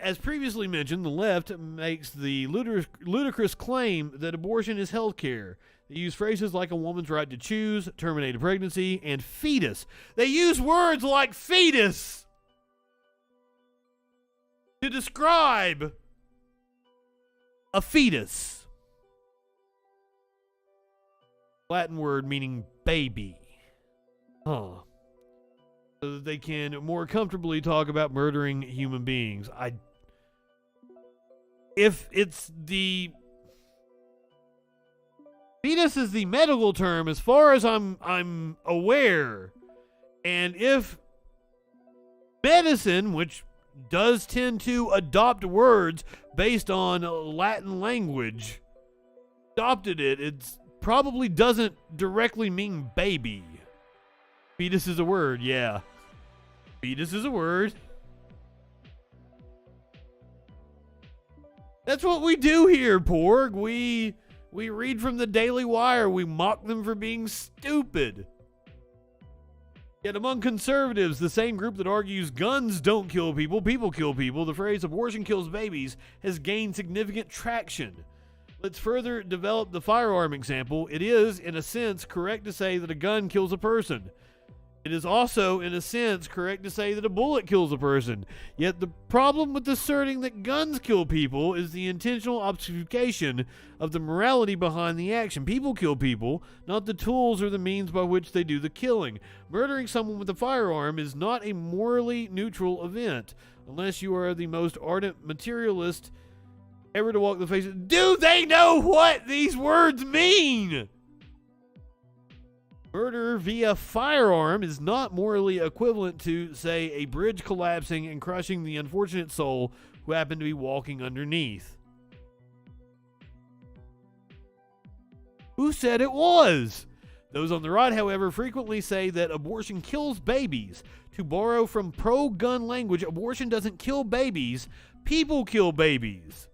As previously mentioned, the left makes the ludicrous claim that abortion is health care. They use phrases like a woman's right to choose, terminate a pregnancy, and fetus. They use words like fetus to describe a fetus. Latin word meaning baby. Huh. So that they can more comfortably talk about murdering human beings. If it's the Fetus is the medical term as far as I'm aware. And if medicine, which does tend to adopt words based on Latin language, adopted it probably doesn't directly mean baby. Fetus is a word, yeah. Fetus is a word. That's what we do here, Porg. We read from the Daily Wire. We mock them for being stupid. Yet among conservatives, the same group that argues guns don't kill people, people kill people, the phrase abortion kills babies has gained significant traction. Let's further develop the firearm example. It is, in a sense, correct to say that a gun kills a person. It is also, in a sense, correct to say that a bullet kills a person. Yet the problem with asserting that guns kill people is the intentional obfuscation of the morality behind the action. People kill people, not the tools or the means by which they do the killing. Murdering someone with a firearm is not a morally neutral event, unless you are the most ardent materialist ever to walk the face of... Do they know what these words mean? Murder via firearm is not morally equivalent to, say, a bridge collapsing and crushing the unfortunate soul who happened to be walking underneath. Who said it was? Those on the right, however, frequently say that abortion kills babies. To borrow from pro-gun language, abortion doesn't kill babies, people kill babies.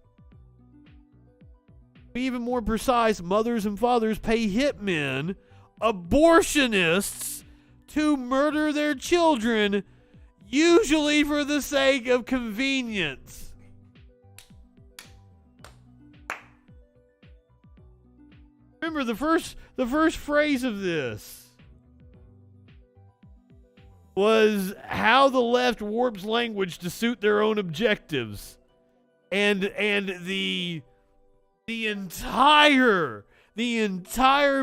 To be even more precise, mothers and fathers pay hitmen, abortionists, to murder their children, usually for the sake of convenience. Remember, the first phrase of this was how the left warps language to suit their own objectives. And the entire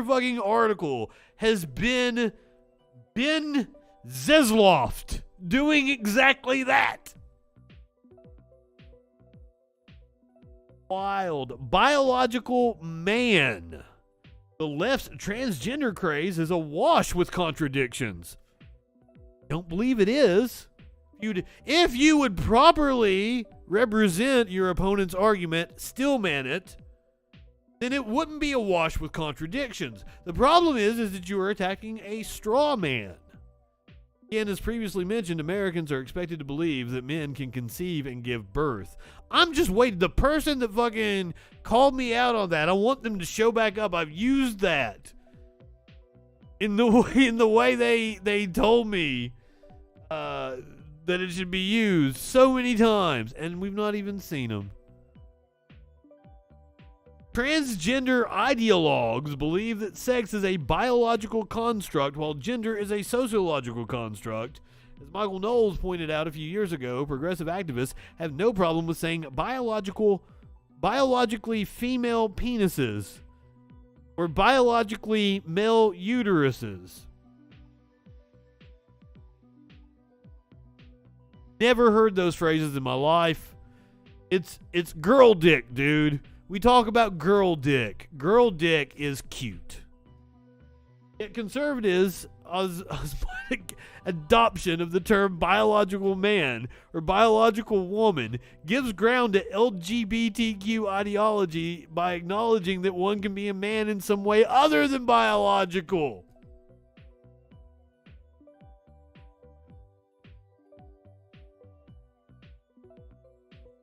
fucking article has been Ben Zesloft doing exactly that. Wild. Biological man. The left's transgender craze is awash with contradictions. Don't believe it is. If you would properly represent your opponent's argument, still man it, then it wouldn't be awash with contradictions. The problem is that you are attacking a straw man. Again, as previously mentioned, Americans are expected to believe that men can conceive and give birth. I'm just waiting. The person that fucking called me out on that, I want them to show back up. I've used that in the way they told me that it should be used so many times, and we've not even seen them. Transgender ideologues believe that sex is a biological construct while gender is a sociological construct. As Michael Knowles pointed out a few years ago, progressive activists have no problem with saying biologically female penises or biologically male uteruses. Never heard those phrases in my life. It's girl dick, dude. We talk about girl dick. Girl dick is cute. Yet conservatives' osmotic adoption of the term biological man or biological woman gives ground to LGBTQ ideology by acknowledging that one can be a man in some way other than biological.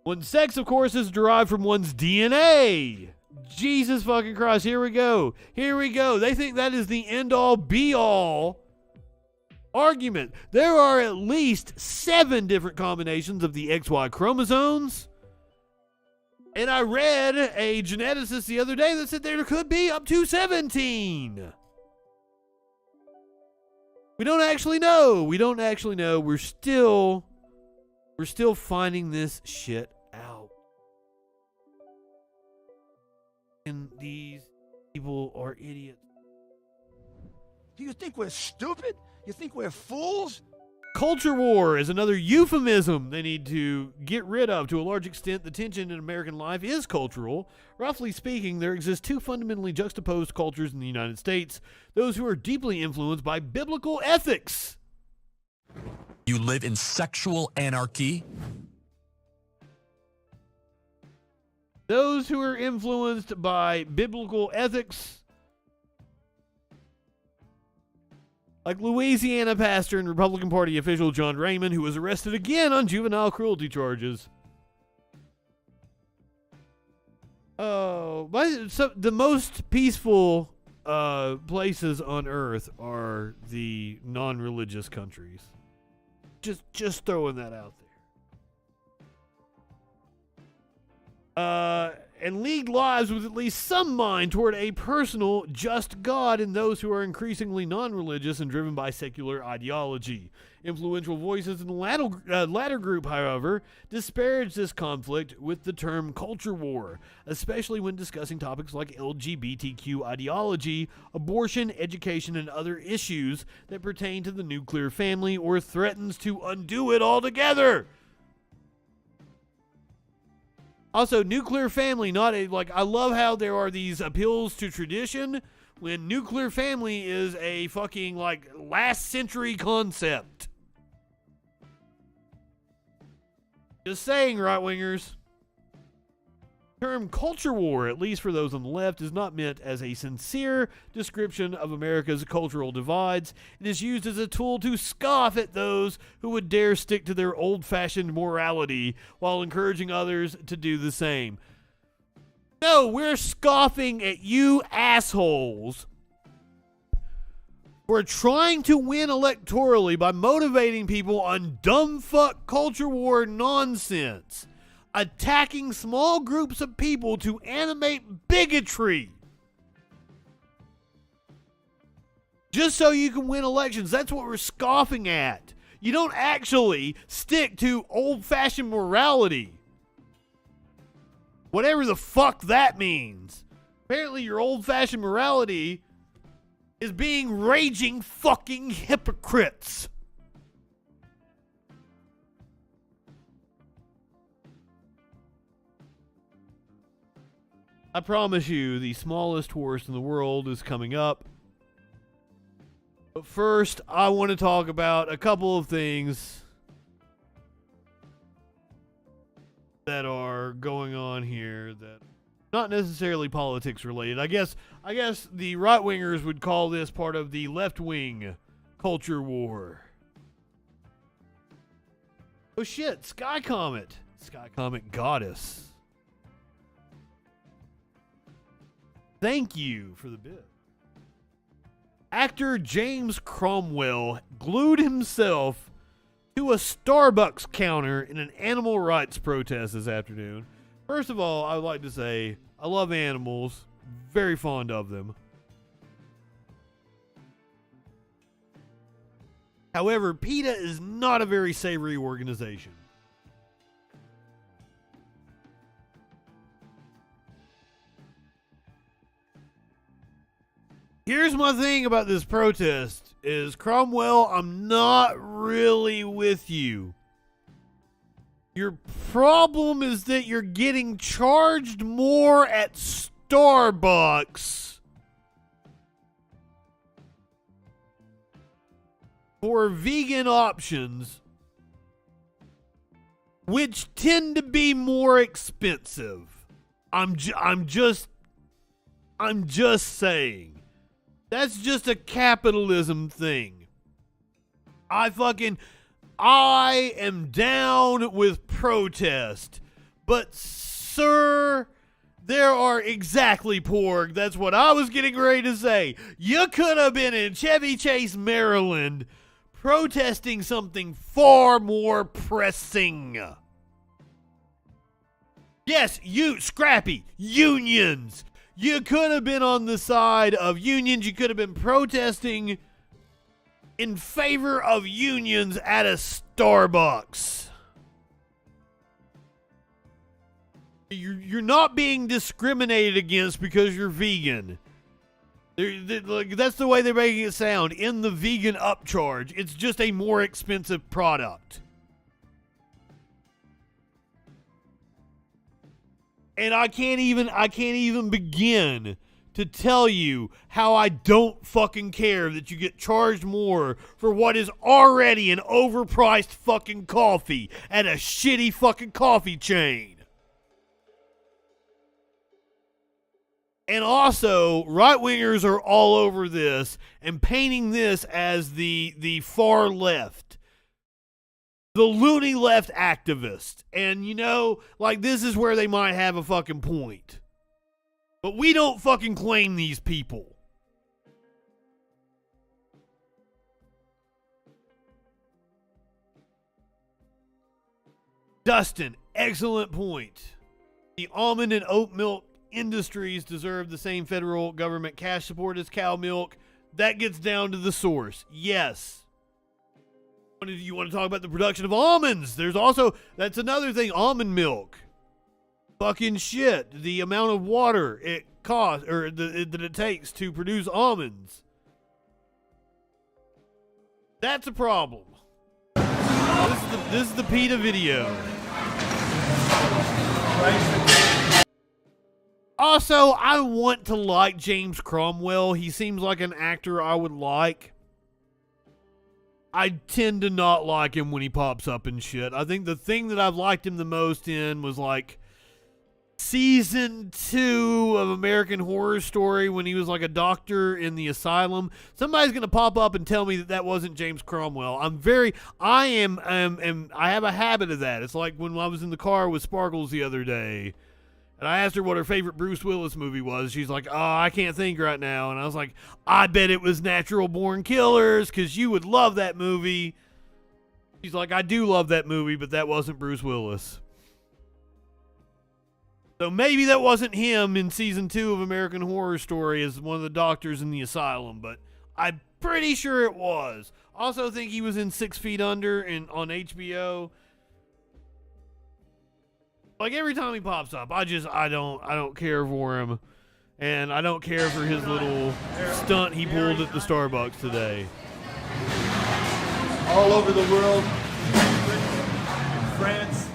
One's sex, of course, is derived from one's DNA. Jesus fucking Christ, here we go. Here we go. They think that is the end-all, be-all argument. There are at least 7 different combinations of the XY chromosomes. And I read a geneticist the other day that said there could be up to 17. We don't actually know. We're still finding this shit out. And these people are idiots. Do you think we're stupid? You think we're fools? Culture war is another euphemism they need to get rid of. To a large extent, the tension in American life is cultural. Roughly speaking, there exist two fundamentally juxtaposed cultures in the United States: those who are deeply influenced by biblical ethics. You live in sexual anarchy. Those who are influenced by biblical ethics, like Louisiana pastor and Republican Party official John Raymond, who was arrested again on juvenile cruelty charges. So the most peaceful places on earth are the non-religious countries. Just throwing that out there. And lead lives with at least some mind toward a personal, just God in those who are increasingly non-religious and driven by secular ideology. Influential voices in the latter group, however, disparage this conflict with the term culture war, especially when discussing topics like LGBTQ ideology, abortion, education, and other issues that pertain to the nuclear family or threatens to undo it altogether. Also, nuclear family, I love how there are these appeals to tradition when nuclear family is a fucking, last century concept. Just saying, right-wingers. The term culture war, at least for those on the left, is not meant as a sincere description of America's cultural divides. It is used as a tool to scoff at those who would dare stick to their old-fashioned morality while encouraging others to do the same. No, we're scoffing at you assholes. We're trying to win electorally by motivating people on dumb fuck culture war nonsense. Attacking small groups of people to animate bigotry. Just so you can win elections. That's what we're scoffing at. You don't actually stick to old-fashioned morality. Whatever the fuck that means. Apparently your old-fashioned morality is being raging fucking hypocrites. I promise you, the smallest horse in the world is coming up. But first, I want to talk about a couple of things that are going on here that not necessarily politics related. I guess the right-wingers would call this part of the left-wing culture war. Oh shit, Sky Comet Goddess. Thank you for the bit. Actor James Cromwell glued himself to a Starbucks counter in an animal rights protest this afternoon. First of all, I would like to say I love animals, very fond of them. However, PETA is not a very savory organization. Here's my thing about this protest is, Cromwell, I'm not really with you. Your problem is that you're getting charged more at Starbucks for vegan options, which tend to be more expensive. I'm just saying. That's just a capitalism thing. I am down with protest. But, sir, there are exactly, Porg. That's what I was getting ready to say. You could have been in Chevy Chase, Maryland, protesting something far more pressing. Yes, Scrappy, unions. You could have been on the side of unions. You could have been protesting in favor of unions at a Starbucks. You're not being discriminated against because you're vegan. That's the way they're making it sound in the vegan upcharge. It's just a more expensive product. And I can't even begin to tell you how I don't fucking care that you get charged more for what is already an overpriced fucking coffee at a shitty fucking coffee chain. And also, right-wingers are all over this and painting this as the far left. The loony left activist. And, you know, like, this is where they might have a fucking point. But we don't fucking claim these people. Dustin, excellent point. The almond and oat milk industries deserve the same federal government cash support as cow milk. That gets down to the source. Yes. You want to talk about the production of almonds? There's also, that's another thing, almond milk. Fucking shit. The amount of water it costs, or that it takes to produce almonds. That's a problem. This is the PETA video. Also, I want to like James Cromwell. He seems like an actor I would like. I tend to not like him when he pops up and shit. I think the thing that I've liked him the most in was like season 2 of American Horror Story when he was like a doctor in the asylum. Somebody's going to pop up and tell me that wasn't James Cromwell. I have a habit of that. It's like when I was in the car with Sparkles the other day. And I asked her what her favorite Bruce Willis movie was. She's like, oh, I can't think right now. And I was like, I bet it was Natural Born Killers because you would love that movie. She's like, I do love that movie, but that wasn't Bruce Willis. So maybe that wasn't him in season 2 of American Horror Story as one of the doctors in the asylum, but I'm pretty sure it was. Also think he was in 6 Feet Under on HBO. Like every time he pops up, I don't care for him. And I don't care for his little stunt he pulled at the Starbucks today. All over the world, France,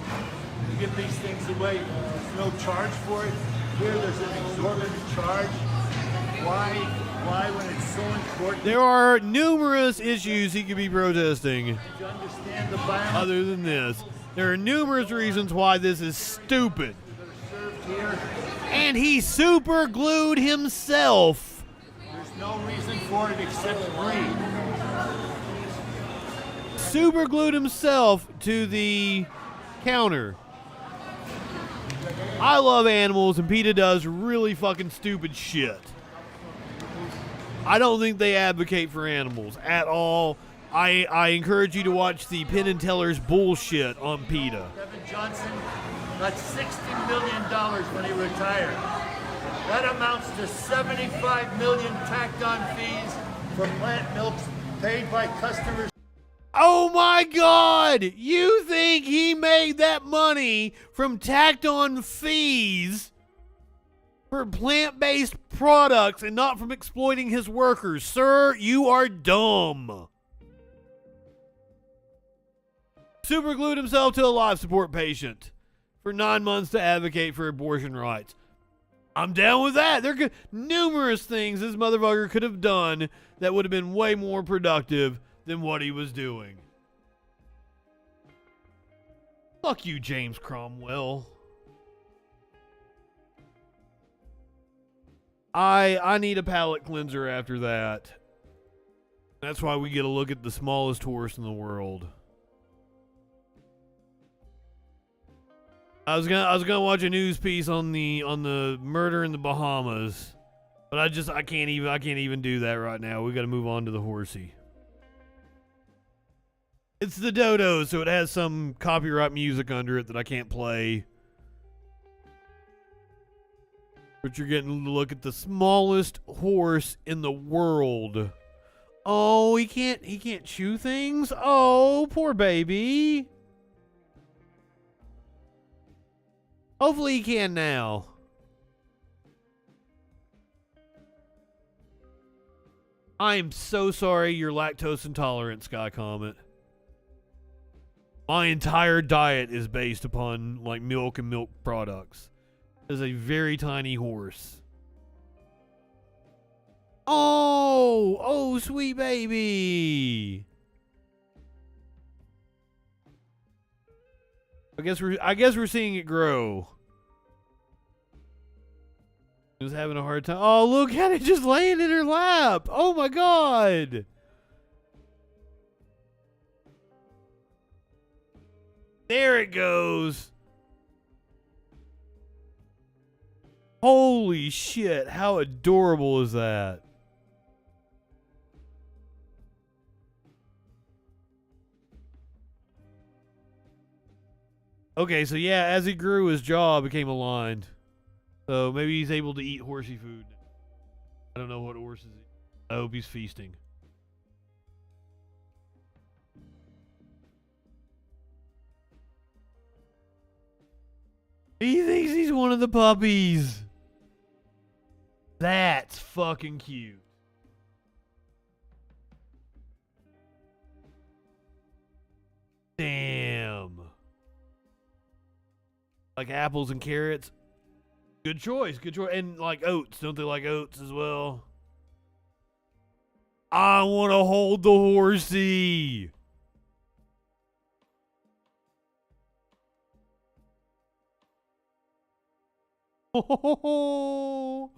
you give these things away. There's no charge for it. Here there's an exorbitant charge. Why when it's so important? There are numerous issues he could be protesting. To understand the violence. Other than this. There are numerous reasons why this is stupid. And he super glued himself. There's no reason for it except greed. Super glued himself to the counter. I love animals and PETA does really fucking stupid shit. I don't think they advocate for animals at all. I encourage you to watch the Penn and Teller's bullshit on PETA. Kevin Johnson got $60 million when he retired. That amounts to $75 million tacked on fees for plant milks paid by customers. Oh my God! You think he made that money from tacked on fees for plant-based products and not from exploiting his workers? Sir, you are dumb. Superglued himself to a life support patient for 9 months to advocate for abortion rights. I'm down with that. There could numerous things this motherfucker could have done that would have been way more productive than what he was doing. Fuck you, James Cromwell. I need a palate cleanser after that. That's why we get a look at the smallest horse in the world. I was gonna watch a news piece on the murder in the Bahamas, but I can't even do that right now. We got to move on to the horsey. It's the dodo, so it has some copyright music under it that I can't play. But you're getting to look at the smallest horse in the world. Oh, he can't chew things? Oh, poor baby. Hopefully he can now. I am so sorry you're lactose intolerant, Sky Comet. My entire diet is based upon like milk and milk products. It is a very tiny horse. Oh, sweet baby. I guess we're seeing it grow. It was having a hard time. Oh, look at it just laying in her lap. Oh my god. There it goes. Holy shit, how adorable is that? Okay, so yeah, as he grew, his jaw became aligned. So maybe he's able to eat horsey food. I don't know what horses eat. I hope he's feasting. He thinks he's one of the puppies. That's fucking cute. Damn. Like apples and carrots. Good choice, good choice. And like oats. Don't they like oats as well? I want to hold the horsey. Oh.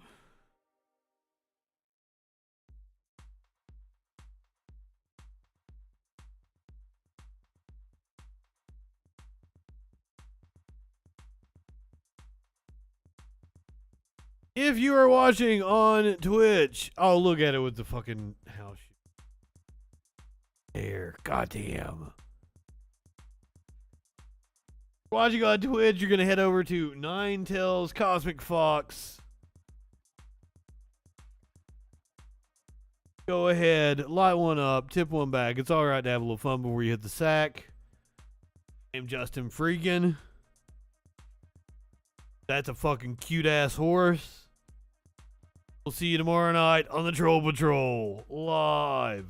If you are watching on Twitch, oh, look at it with the fucking house. There, goddamn. Watching on Twitch, you're gonna head over to Nine Tails Cosmic Fox. Go ahead, light one up, tip one back. It's alright to have a little fun before you hit the sack. I'm Justin Freakin. That's a fucking cute ass horse. We'll see you tomorrow night on the Troll Patrol live.